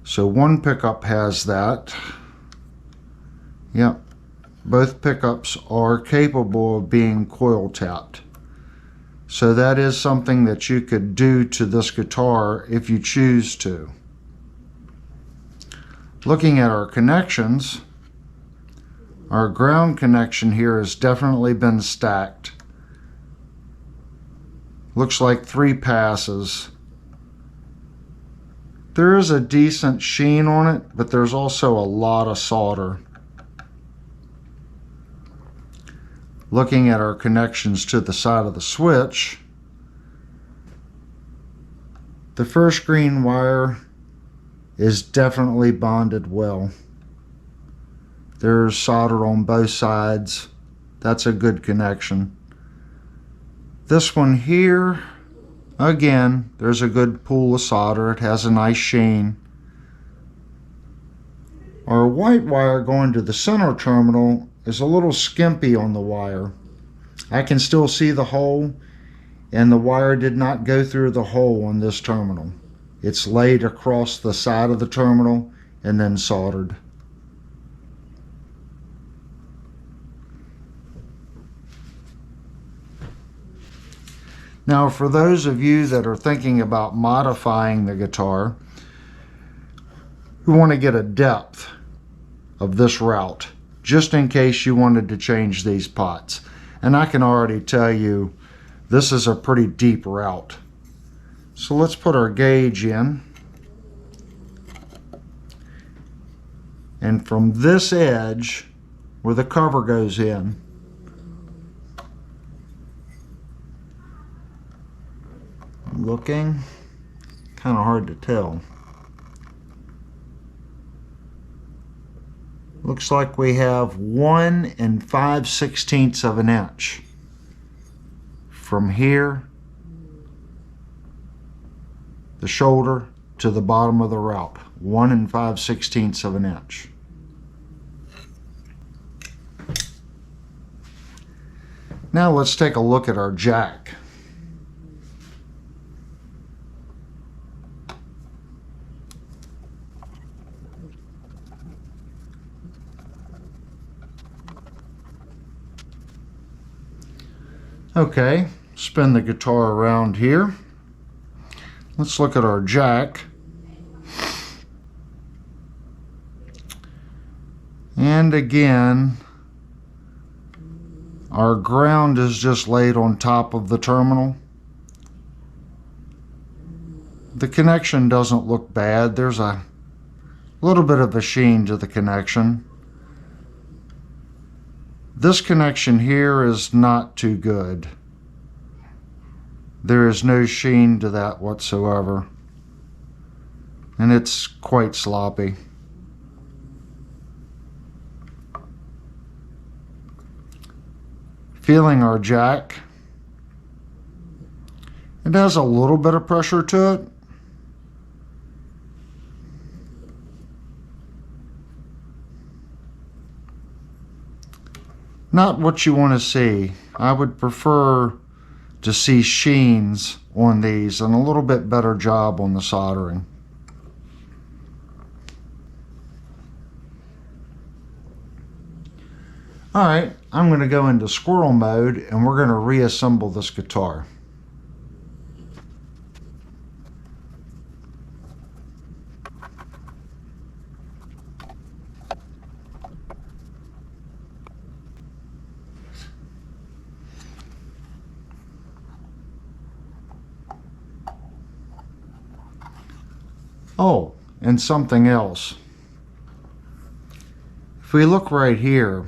So one pickup has that. Yep, both pickups are capable of being coil tapped. So that is something that you could do to this guitar if you choose to. Looking at our connections, our ground connection here has definitely been stacked. Looks like 3 passes. There is a decent sheen on it, but there's also a lot of solder. Looking at our connections to the side of the switch, the first green wire is definitely bonded well. There's solder on both sides. That's a good connection. This one here, again, there's a good pool of solder. It has a nice sheen. Our white wire going to the center terminal is a little skimpy on the wire. I can still see the hole, and the wire did not go through the hole on this terminal. It's laid across the side of the terminal and then soldered. Now, for those of you that are thinking about modifying the guitar, who want to get a depth of this route, just in case you wanted to change these pots. And I can already tell you, this is a pretty deep route. So let's put our gauge in. And from this edge, where the cover goes in, looking, kind of hard to tell. Looks like we have 1 5/16 of an inch from here, the shoulder, to the bottom of the route. 1 5/16 of an inch. Now let's take a look at our jack. Okay, spin the guitar around here. Let's look at our jack. And again, our ground is just laid on top of the terminal. The connection doesn't look bad. There's a little bit of a sheen to the connection. This connection here is not too good. There is no sheen to that whatsoever, and it's quite sloppy. Feeling our jack, it has a little bit of pressure to it. Not what you want to see. I would prefer to see sheens on these and a little bit better job on the soldering. Alright, I'm going to go into squirrel mode and we're going to reassemble this guitar. Oh, and something else. If we look right here,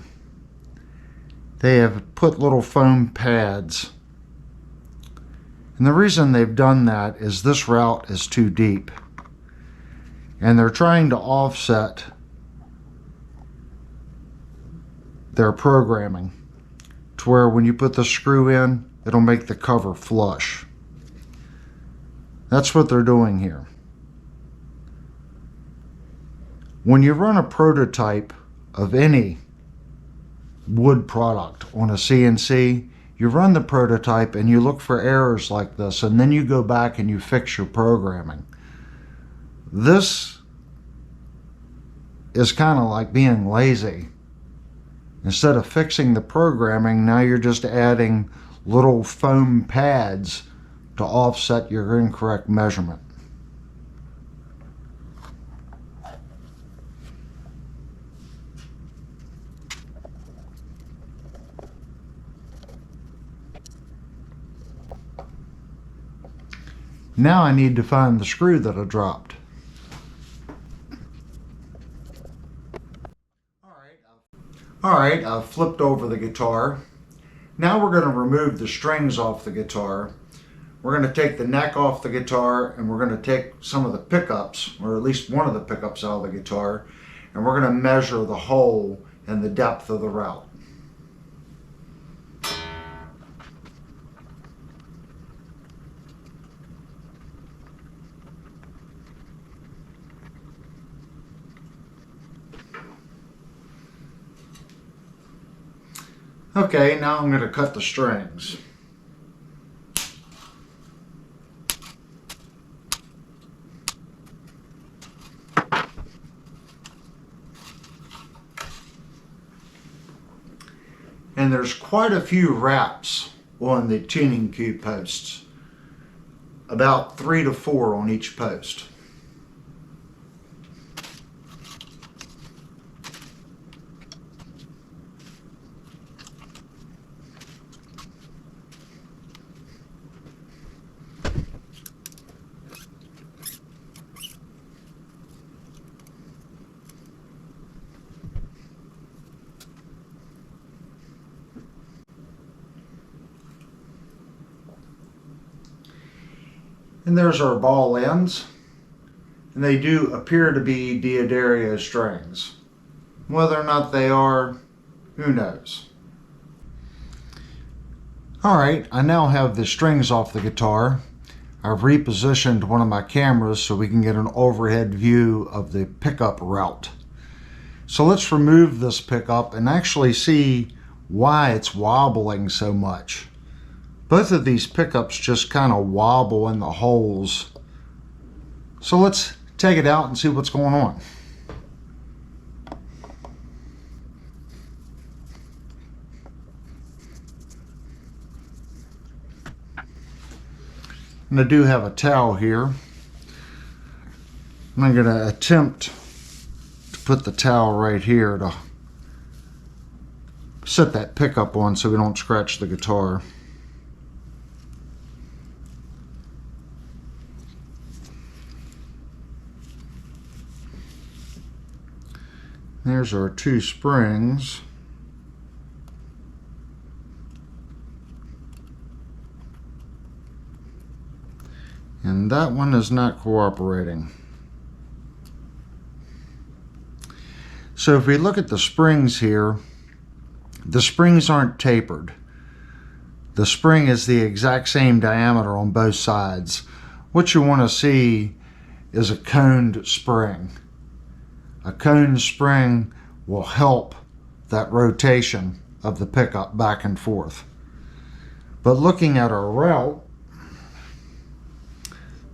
they have put little foam pads. And the reason they've done that is this route is too deep. And they're trying to offset their programming to where when you put the screw in, it'll make the cover flush. That's what they're doing here. When you run a prototype of any wood product on a CNC, you run the prototype and you look for errors like this, and then you go back and you fix your programming. This is kind of like being lazy. Instead of fixing the programming, now you're just adding little foam pads to offset your incorrect measurement. Now I need to find the screw that I dropped. Alright, I've flipped over the guitar. Now we're going to remove the strings off the guitar. We're going to take the neck off the guitar and we're going to take some of the pickups, or at least one of the pickups out of the guitar, and we're going to measure the hole and the depth of the route. Okay, now I'm going to cut the strings. And there's quite a few wraps on the tuning cube posts, about 3 to 4 on each post. And there's our ball ends, and they do appear to be D'Addario strings. Whether or not they are, who knows. Alright, I now have the strings off the guitar. I've repositioned one of my cameras so we can get an overhead view of the pickup route. So let's remove this pickup and actually see why it's wobbling so much. Both of these pickups just kind of wobble in the holes. So let's take it out and see what's going on. And I do have a towel here. I'm going to attempt to put the towel right here to set that pickup on so we don't scratch the guitar. There's our 2 springs. And that one is not cooperating. So if we look at the springs here, the springs aren't tapered. The spring is the exact same diameter on both sides. What you want to see is a coned spring. A cone spring will help that rotation of the pickup back and forth. But looking at our route,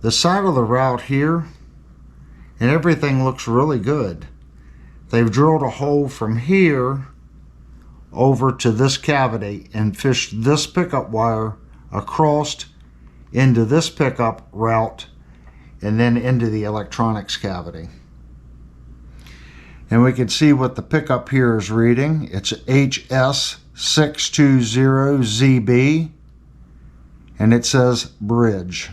the side of the route here, and everything looks really good. They've drilled a hole from here over to this cavity and fish this pickup wire across into this pickup route and then into the electronics cavity. And we can see what the pickup here is reading. It's HS620ZB, and it says bridge.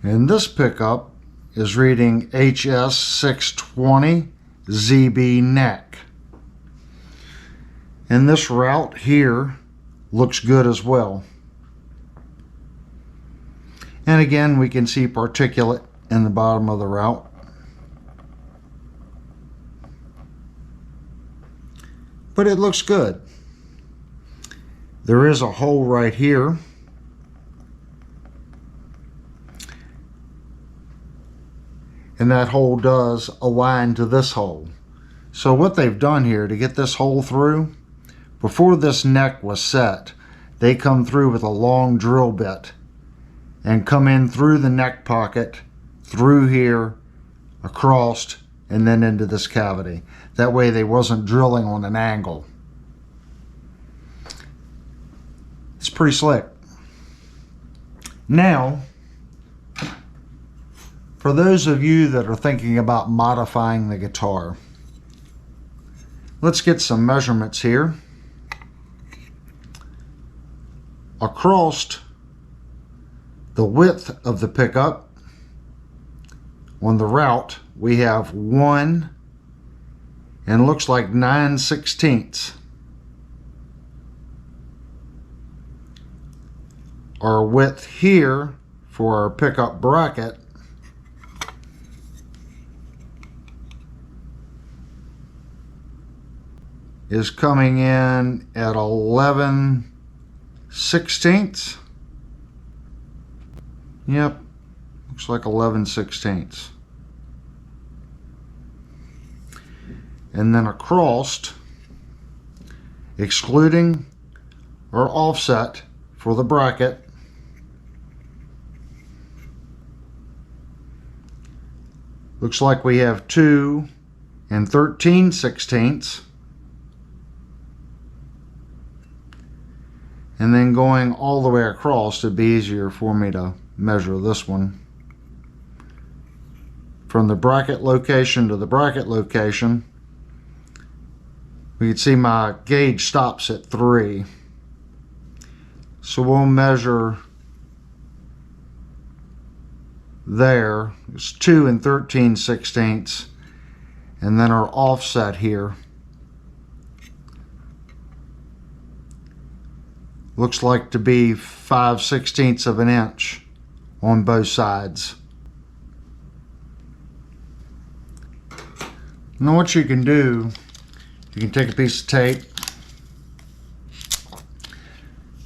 And this pickup is reading HS620ZB neck. And this route here looks good as well. And again, we can see particulate in the bottom of the route. But it looks good. There is a hole right here. And that hole does align to this hole. So what they've done here to get this hole through, before this neck was set, they come through with a long drill bit and come in through the neck pocket, through here, across, and then into this cavity. That way they wasn't drilling on an angle. It's pretty slick. Now, for those of you that are thinking about modifying the guitar, let's get some measurements here. Across the width of the pickup, on the route, we have 1 and looks like 9/16. Our width here for our pickup bracket is coming in at 11/16. Yep, looks like 11/16. And then across, excluding our offset for the bracket, looks like we have 2 and 13/16. And then going all the way across, it'd be easier for me to measure this one. From the bracket location to the bracket location, we can see my gauge stops at 3. So we'll measure there. It's 2 and 13/16. And then our offset here looks like to be 5/16 of an inch on both sides. Now what you can do, you can take a piece of tape,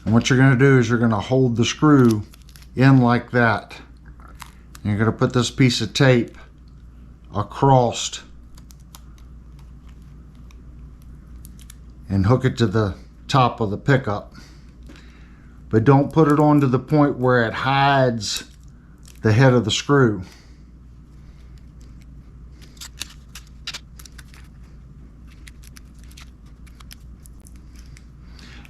and what you're going to do is you're going to hold the screw in like that. And you're going to put this piece of tape across and hook it to the top of the pickup. But don't put it on to the point where it hides the head of the screw.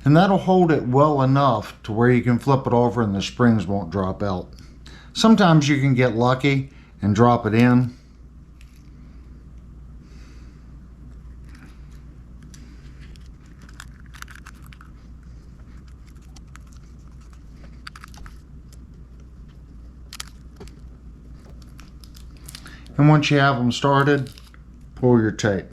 And that'll hold it well enough to where you can flip it over and the springs won't drop out. Sometimes you can get lucky and drop it in. And once you have them started, pull your tape.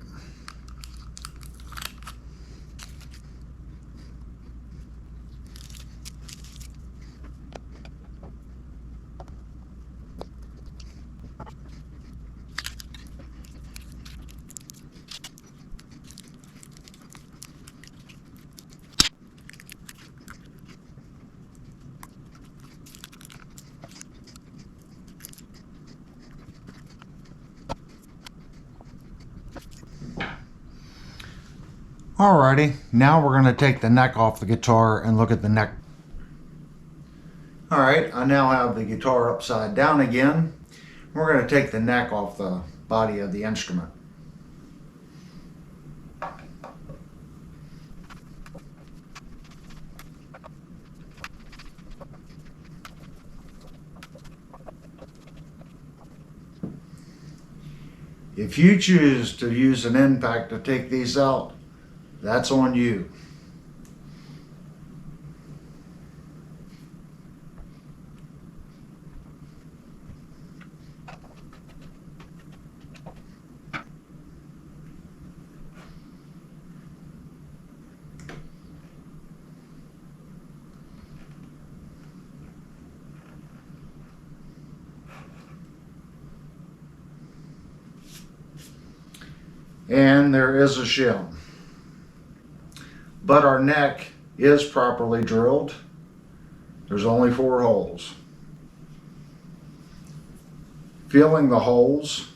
Alrighty, now we're going to take the neck off the guitar and look at the neck. Alright, I now have the guitar upside down again. We're going to take the neck off the body of the instrument. If you choose to use an impact to take these out, that's on you. And there is a shim. But our neck is properly drilled. There's only 4 holes. Feeling the holes,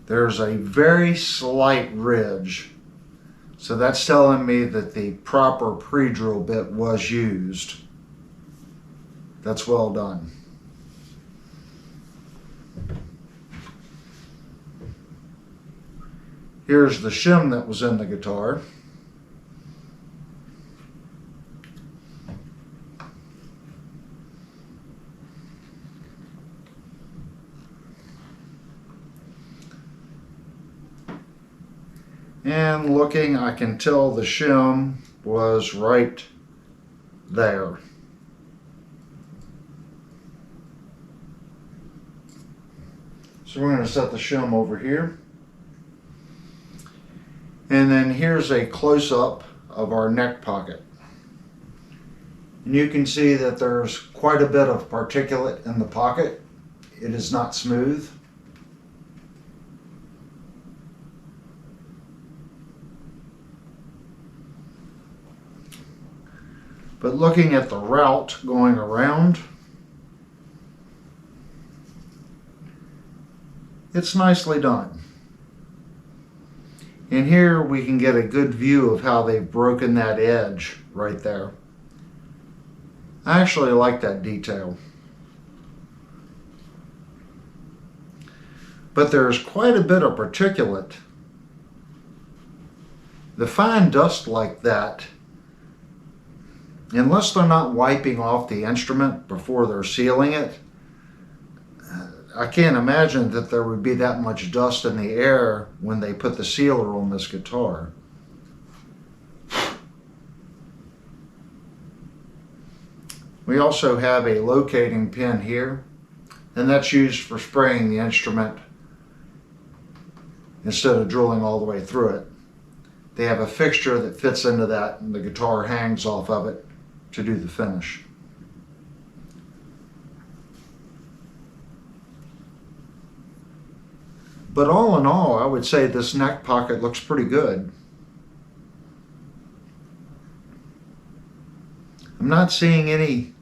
there's a very slight ridge. So that's telling me that the proper pre-drill bit was used. That's well done. Here's the shim that was in the guitar. And looking, I can tell the shim was right there. So we're going to set the shim over here. And then here's a close-up of our neck pocket. And you can see that there's quite a bit of particulate in the pocket. It is not smooth. But looking at the route going around, it's nicely done. And here we can get a good view of how they've broken that edge right there. I actually like that detail. But there's quite a bit of particulate. The fine dust like that, unless they're not wiping off the instrument before they're sealing it, I can't imagine that there would be that much dust in the air when they put the sealer on this guitar. We also have a locating pin here, and that's used for spraying the instrument instead of drilling all the way through it. They have a fixture that fits into that, and the guitar hangs off of it to do the finish. But all in all, I would say this neck pocket looks pretty good. I'm not seeing any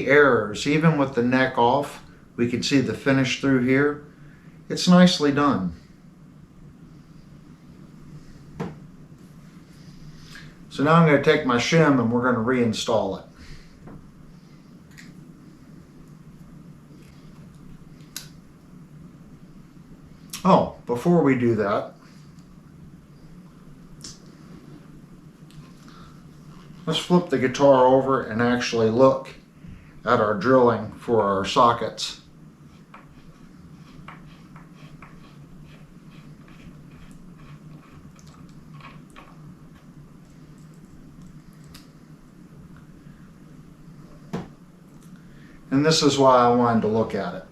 errors. Even with the neck off, we can see the finish through here. It's nicely done. So now I'm going to take my shim and we're going to reinstall it. Oh, before we do that, let's flip the guitar over and actually look at our drilling for our sockets. And this is why I wanted to look at it.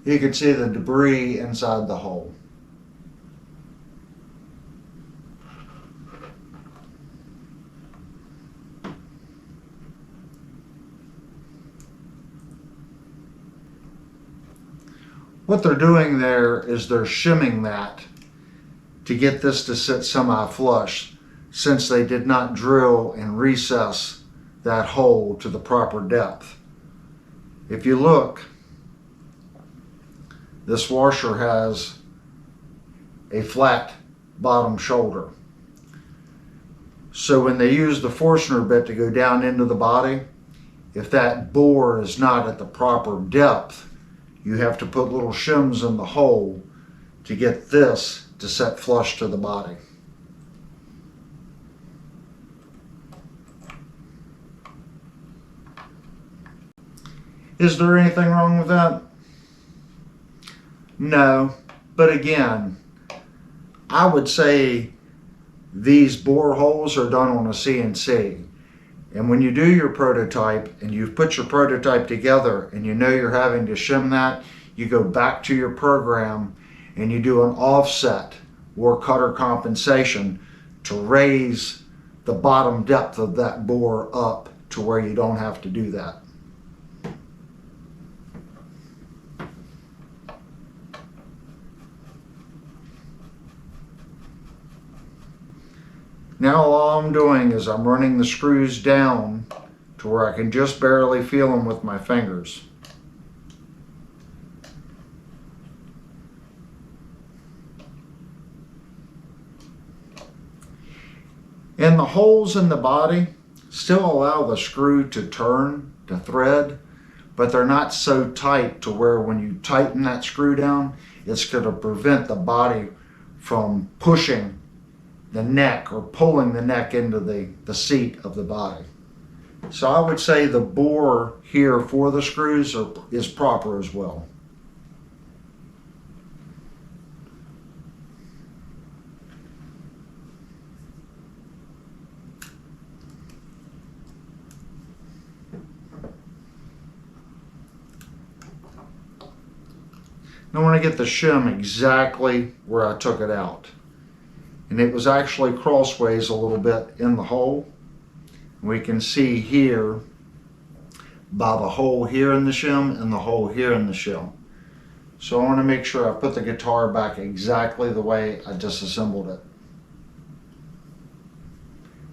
You can see the debris inside the hole. What they're doing there is they're shimming that to get this to sit semi-flush, since they did not drill and recess that hole to the proper depth. If you look, this washer has a flat bottom shoulder. So when they use the Forstner bit to go down into the body, if that bore is not at the proper depth, you have to put little shims in the hole to get this to set flush to the body. Is there anything wrong with that? No, but again, I would say these bore holes are done on a CNC. And when you do your prototype and you've put your prototype together and you know you're having to shim that, you go back to your program and you do an offset or cutter compensation to raise the bottom depth of that bore up to where you don't have to do that. Now all I'm doing is I'm running the screws down to where I can just barely feel them with my fingers. And the holes in the body still allow the screw to turn, to thread, but they're not so tight to where when you tighten that screw down, it's going to prevent the body from pushing the neck or pulling the neck into the seat of the body. So I would say the bore here for the screws is proper as well. Now I want to get the shim exactly where I took it out. And it was actually crossways a little bit in the hole. We can see here by the hole here in the shim and the hole here in the shim. So I want to make sure I put the guitar back exactly the way I disassembled it.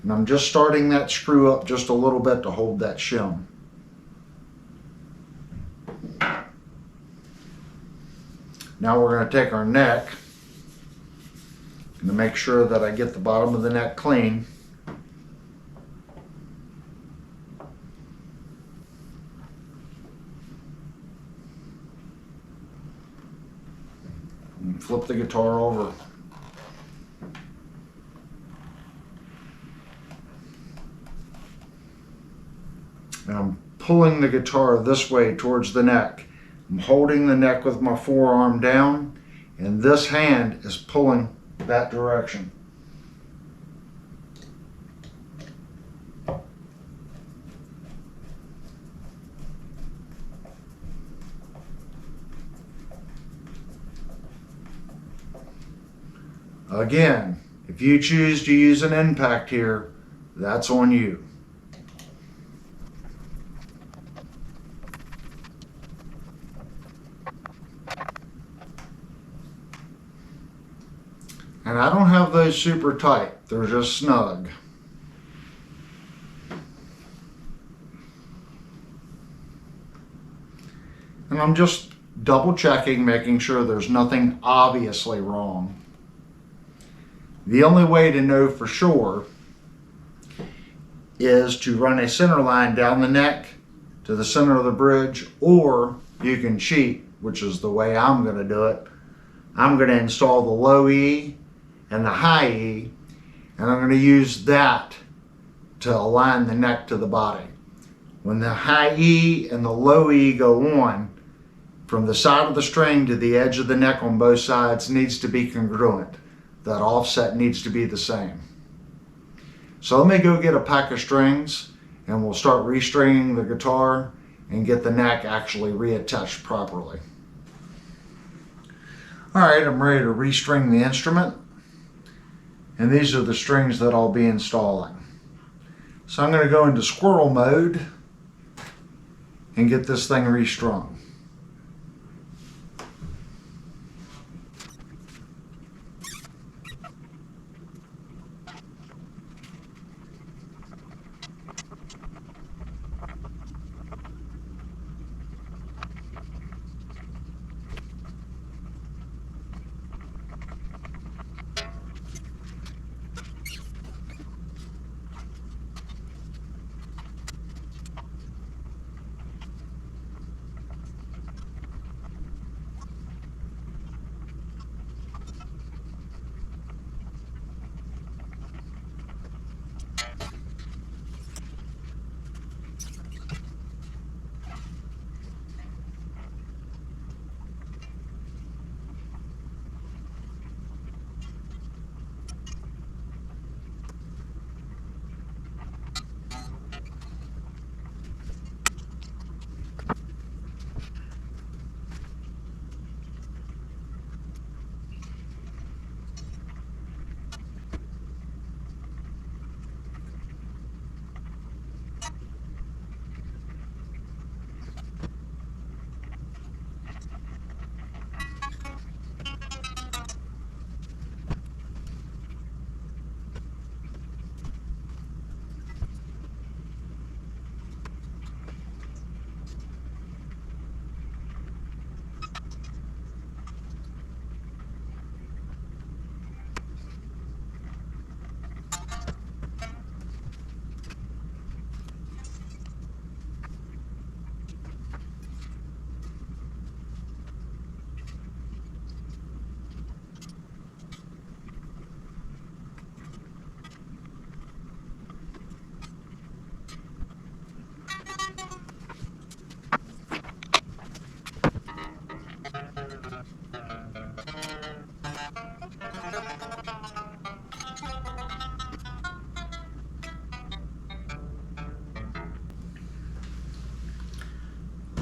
And I'm just starting that screw up just a little bit to hold that shim. Now we're going to take our neck and to make sure that I get the bottom of the neck clean. And flip the guitar over. And I'm pulling the guitar this way towards the neck. I'm holding the neck with my forearm down, and this hand is pulling that direction. Again, if you choose to use an impact here, that's on you. And I don't have those super tight, they're just snug. And I'm just double checking, making sure there's nothing obviously wrong. The only way to know for sure is to run a center line down the neck to the center of the bridge, or you can cheat, which is the way I'm going to do it. I'm going to install the low E and the high E, and I'm going to use that to align the neck to the body. When the high E and the low E go on, from the side of the string to the edge of the neck on both sides needs to be congruent. That offset needs to be the same. So let me go get a pack of strings and we'll start restringing the guitar and get the neck actually reattached properly. All right, I'm ready to restring the instrument. And these are the strings that I'll be installing. So I'm going to go into squirrel mode and get this thing restrung.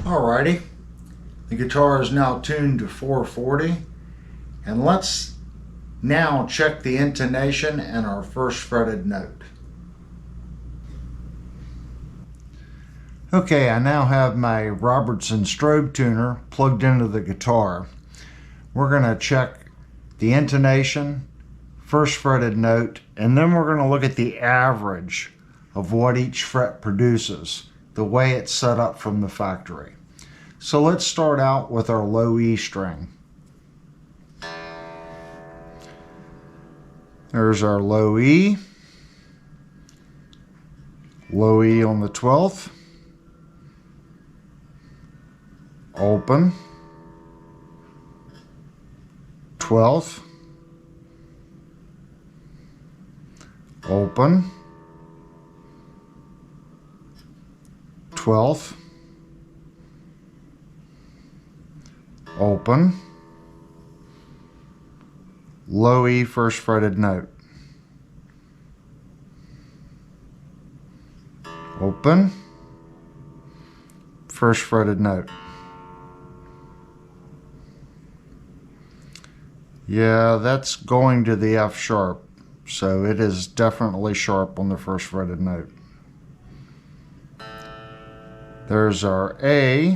Alrighty, the guitar is now tuned to 440, and let's now check the intonation and our first fretted note. Okay, I now have my Robertson strobe tuner plugged into the guitar. We're going to check the intonation, first fretted note, and then we're going to look at the average of what each fret produces, the way it's set up from the factory. So let's start out with our low E string. There's our low E on the 12th, open, 12th, open, 12th, open, low E first fretted note, open, first fretted note. Yeah, that's going to the F sharp, so it is definitely sharp on the first fretted note. There's our A,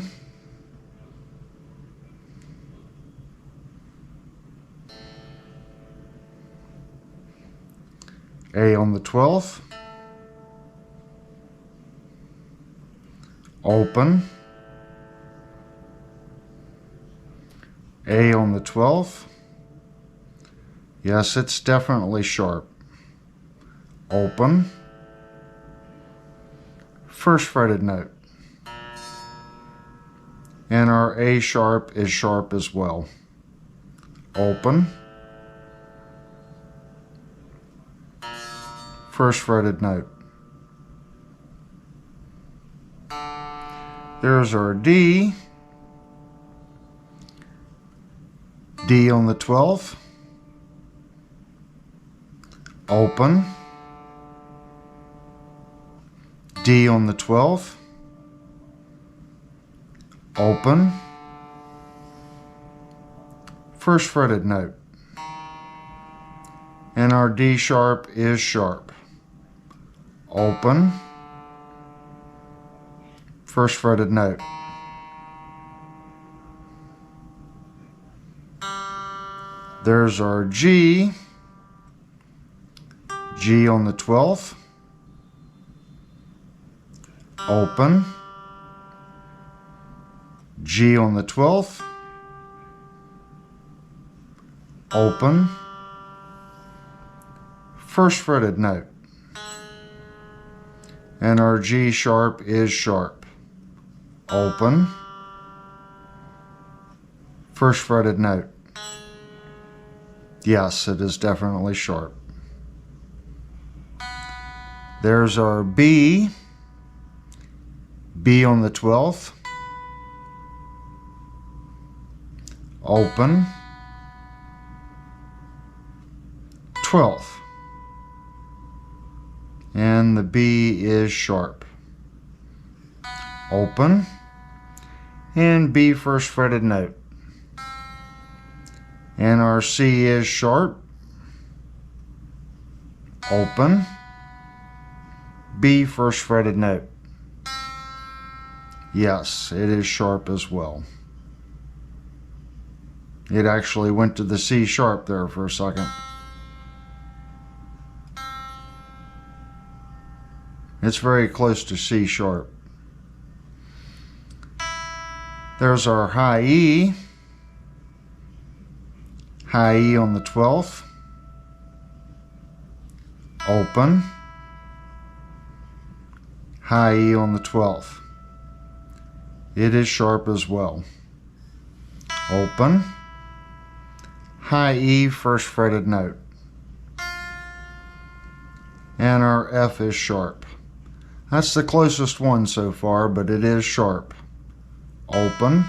A on the 12th, open, A on the 12th. Yes, it's definitely sharp. Open, first fretted note. And our A sharp is sharp as well. Open, first fretted note. There's our D, D on the 12th, open, D on the 12th, open, first fretted note. And our D sharp is sharp. Open, first fretted note. There's our G, G on the 12th, open, G on the 12th, open, first fretted note. And our G sharp is sharp. Open, first fretted note. Yes, it is definitely sharp. There's our B, B on the 12th, open, 12th, and the B is sharp. Open, and B first fretted note. And our C is sharp. Open, B first fretted note. Yes, it is sharp as well. It actually went to the C sharp there for a second. It's very close to C sharp. There's our high E on the 12th, open, high E on the 12th. It is sharp as well. Open, high E first fretted note. And our F is sharp. That's the closest one so far, but it is sharp. Open,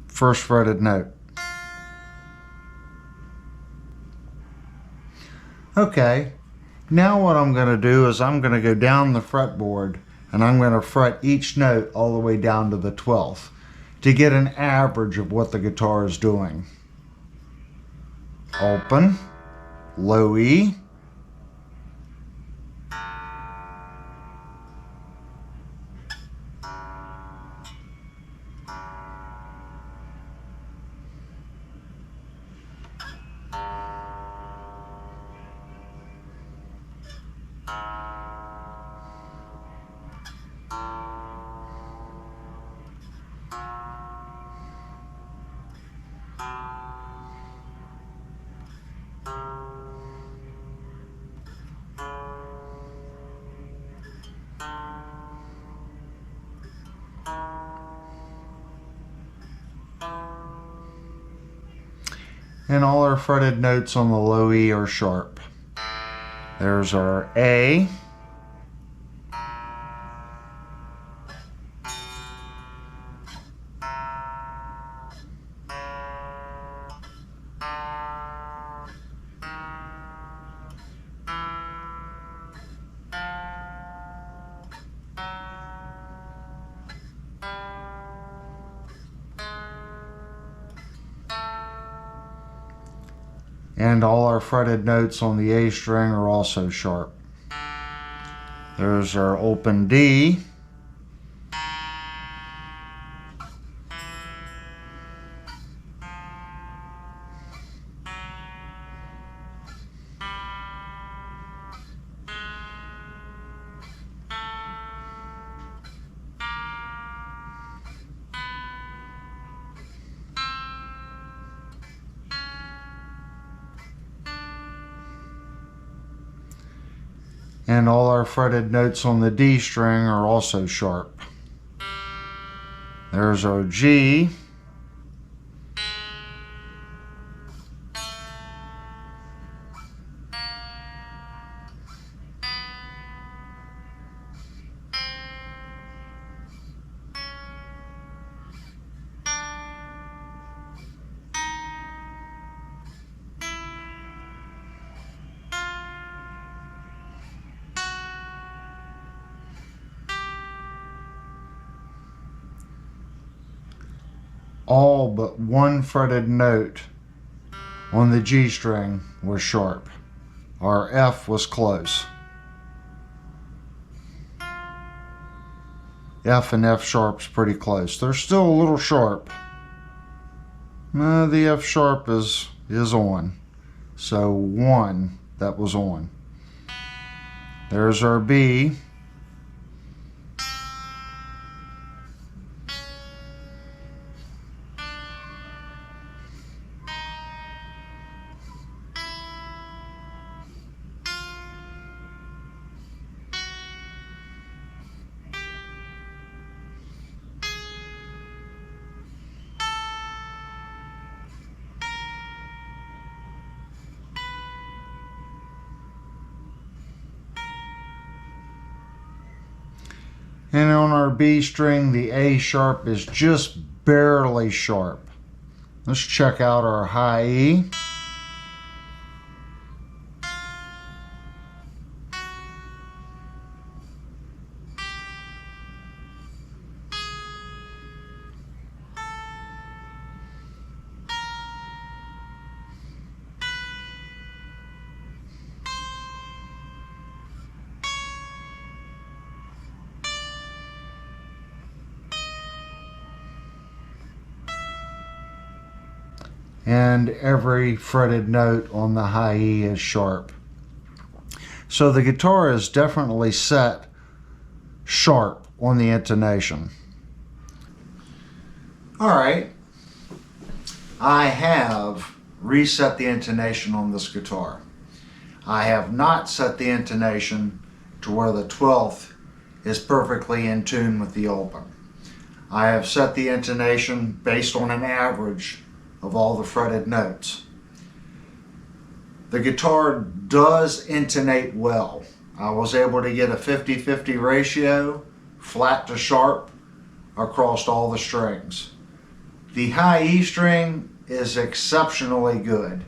first fretted note. Okay, now what I'm going to do is I'm going to go down the fretboard and I'm going to fret each note all the way down to the 12th to get an average of what the guitar is doing. Open, low E, and all our fretted notes on the low E are sharp. There's our A, and all our fretted notes on the A string are also sharp. There's our open D, and all our fretted notes on the D string are also sharp. There's our G, all but one fretted note on the G string was sharp. Our F was close. F and F sharp's pretty close. They're still a little sharp. No, the F sharp is on. So 1, that was on. There's our B. And on our B string, the A sharp is just barely sharp. Let's check out our high E. And every fretted note on the high E is sharp. So the guitar is definitely set sharp on the intonation. All right, I have reset the intonation on this guitar. I have not set the intonation to where the 12th is perfectly in tune with the open. I have set the intonation based on an average of all the fretted notes. The guitar does intonate well. I was able to get a 50-50 ratio, flat to sharp, across all the strings. The high E string is exceptionally good.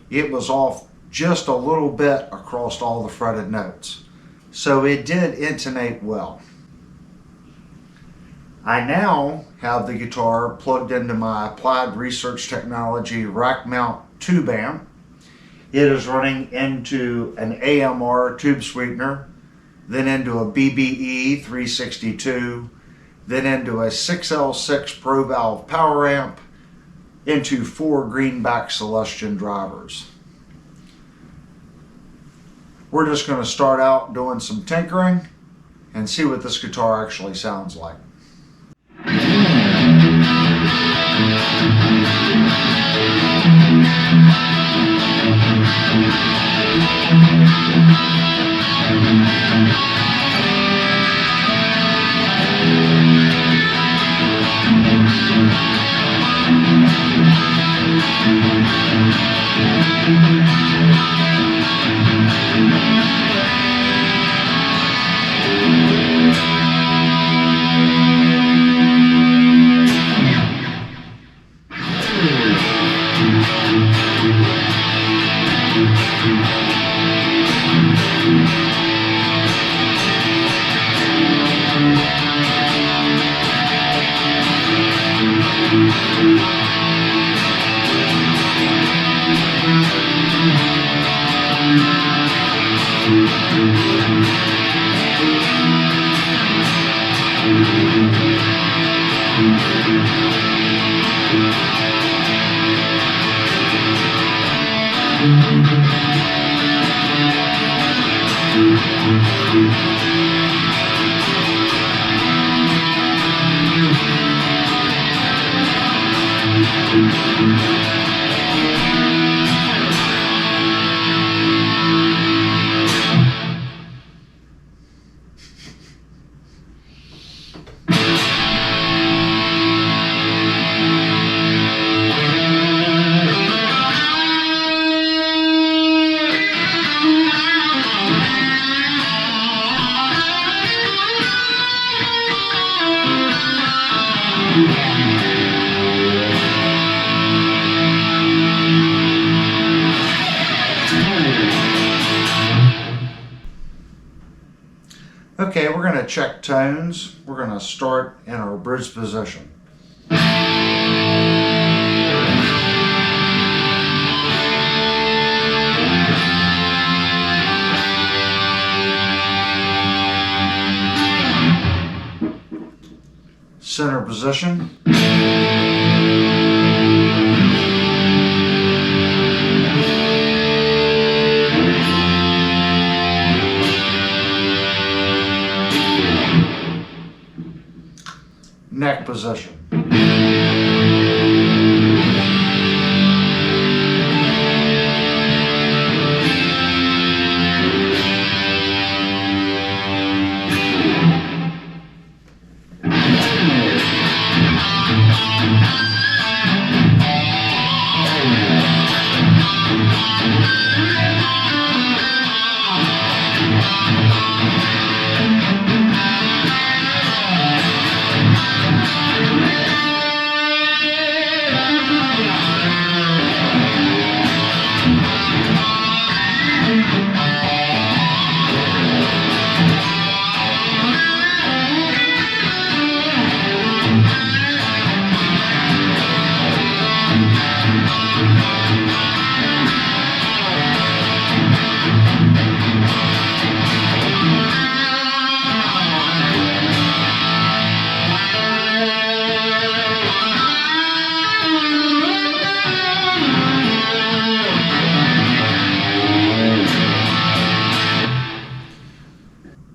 It was off just a little bit across all the fretted notes. So it did intonate well. I now have the guitar plugged into my Applied Research Technology rack mount tube amp. It is running into an AMR tube sweetener, then into a BBE 362, then into a 6L6 Pro Valve power amp, into 4 greenback Celestion drivers. We're just going to start out doing some tinkering and see what this guitar actually sounds like. Okay, we're going to check tones. We're going to start in our bridge position. Center position. Neck position.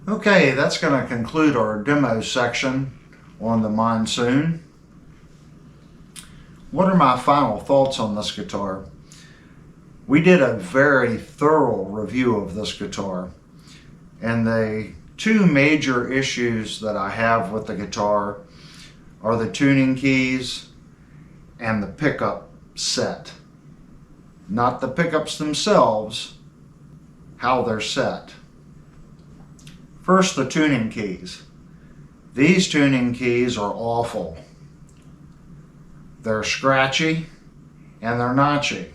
Okay, that's going to conclude our demo section on the Monsoon. What are my final thoughts on this guitar? We did a very thorough review of this guitar, and the two major issues that I have with the guitar are the tuning keys and the pickup set. Not the pickups themselves, how they're set. First, the tuning keys. These tuning keys are awful. They're scratchy and they're notchy.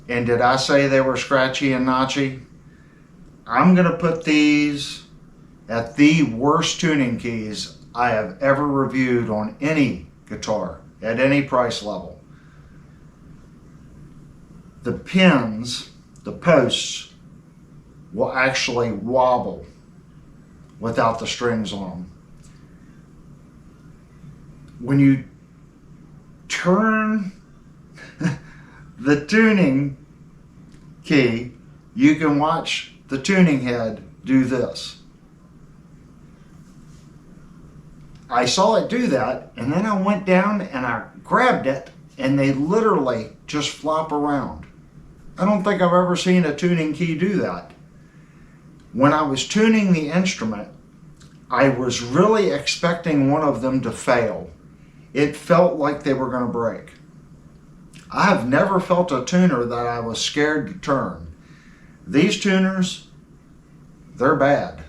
And did I say they were scratchy and notchy? I'm going to put these at the worst tuning keys I have ever reviewed on any guitar at any price level. The pins, the posts, will actually wobble without the strings on them. When you turn the tuning key, you can watch the tuning head do this. I saw it do that, and then I went down and I grabbed it, and they literally just flop around. I don't think I've ever seen a tuning key do that. When I was tuning the instrument, I was really expecting one of them to fail. It felt like they were going to break. I have never felt a tuner that I was scared to turn. These tuners, they're bad.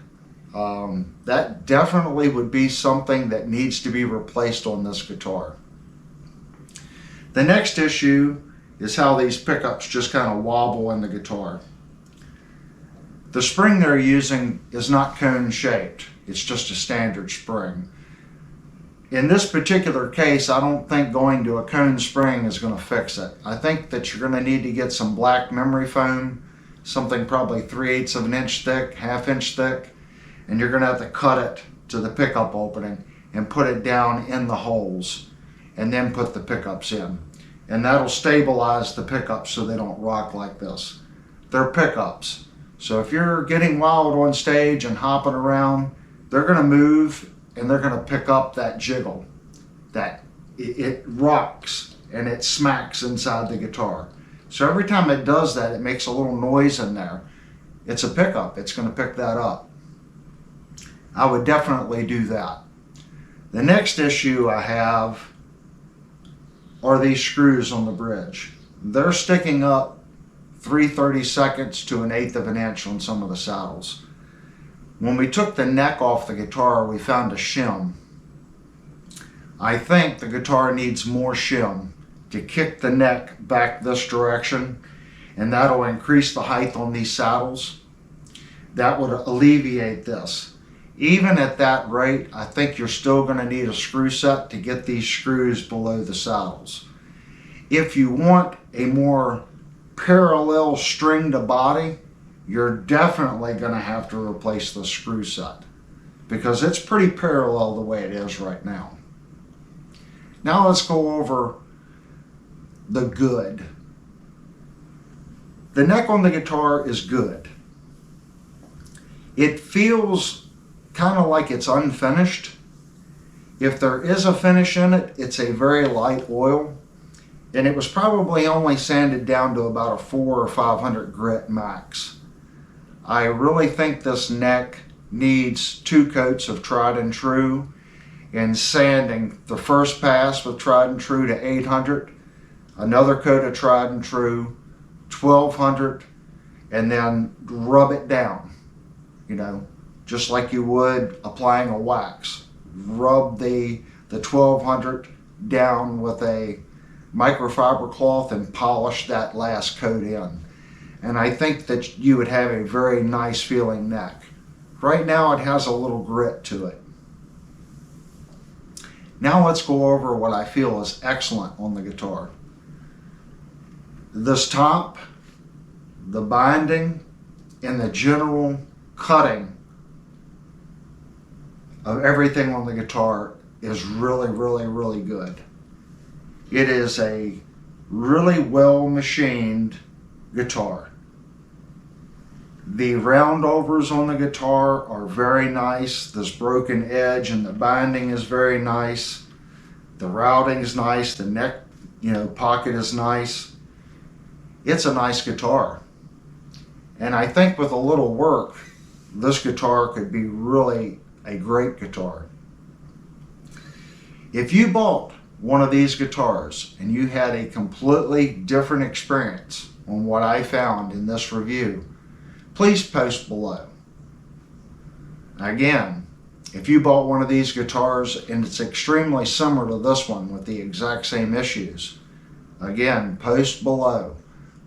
That definitely would be something that needs to be replaced on this guitar. The next issue is how these pickups just kind of wobble in the guitar. The spring they're using is not cone shaped. It's just a standard spring. In this particular case, I don't think going to a cone spring is going to fix it. I think that you're going to need to get some black memory foam, something probably 3/8 of an inch thick, 1/2 inch thick, and you're going to have to cut it to the pickup opening and put it down in the holes and then put the pickups in. And that'll stabilize the pickups so they don't rock like this. They're pickups. So if you're getting wild on stage and hopping around, they're going to move and they're going to pick up that jiggle. That it rocks and it smacks inside the guitar. So every time it does that, it makes a little noise in there. It's a pickup. It's going to pick that up. I would definitely do that. The next issue I have are these screws on the bridge. They're sticking up 3/32 to 1/8 of an inch on some of the saddles. When we took the neck off the guitar, we found a shim. I think the guitar needs more shim to kick the neck back this direction, and that'll increase the height on these saddles. That would alleviate this. Even at that rate, I think you're still going to need a screw set to get these screws below the saddles. If you want a more parallel string to body, you're definitely going to have to replace the screw set because it's pretty parallel the way it is right now. Now let's go over the good. The neck on the guitar is good. It feels kind of like it's unfinished. If there is a finish in it, it's a very light oil, and it was probably only sanded down to about a 400 or 500 grit max. I really think this neck needs 2 coats of tried and true, and sanding the first pass with tried and true to 800, another coat of tried and true, 1200, and then rub it down, just like you would applying a wax. Rub the 1200 down with a microfiber cloth and polish that last coat in. And I think that you would have a very nice feeling neck. Right now it has a little grit to it. Now let's go over what I feel is excellent on the guitar. This top, the binding, and the general cutting of everything on the guitar is really, really, really good. It is a really well machined guitar. The roundovers on the guitar are very nice. This broken edge and the binding is very nice. The routing is nice. The neck, pocket is nice. It's a nice guitar. And I think with a little work, this guitar could be really a great guitar. If you bought one of these guitars and you had a completely different experience on what I found in this review, please post below. Again, if you bought one of these guitars and it's extremely similar to this one with the exact same issues, again, post below.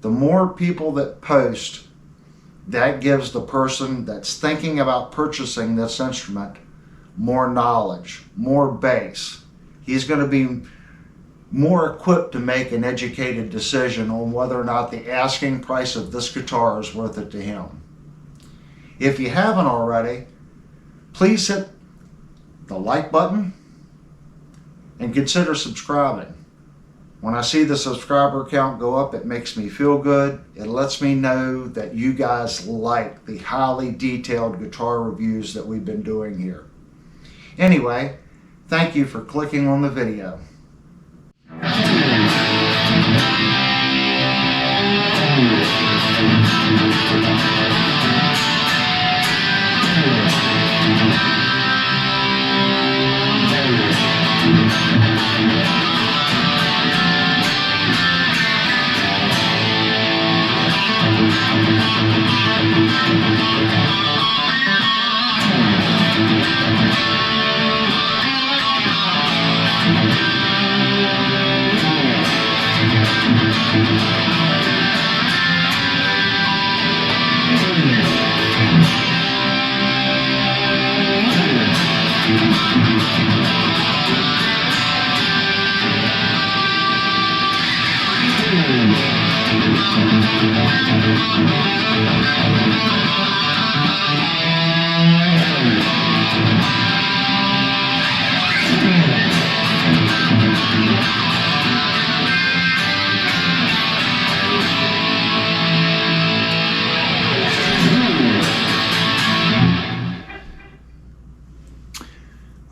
The more people that post, that gives the person that's thinking about purchasing this instrument more knowledge, more base. He's going to be more equipped to make an educated decision on whether or not the asking price of this guitar is worth it to him. If you haven't already, please hit the like button and consider subscribing. When I see the subscriber count go up, it makes me feel good. It lets me know that you guys like the highly detailed guitar reviews that we've been doing here. Anyway, thank you for clicking on the video.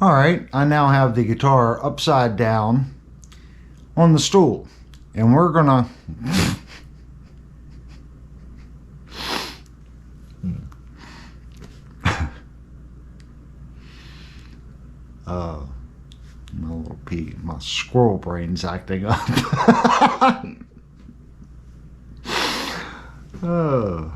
All right, I now have the guitar upside down on the stool, and we're gonna my little pea, my squirrel brain's acting up. Oh.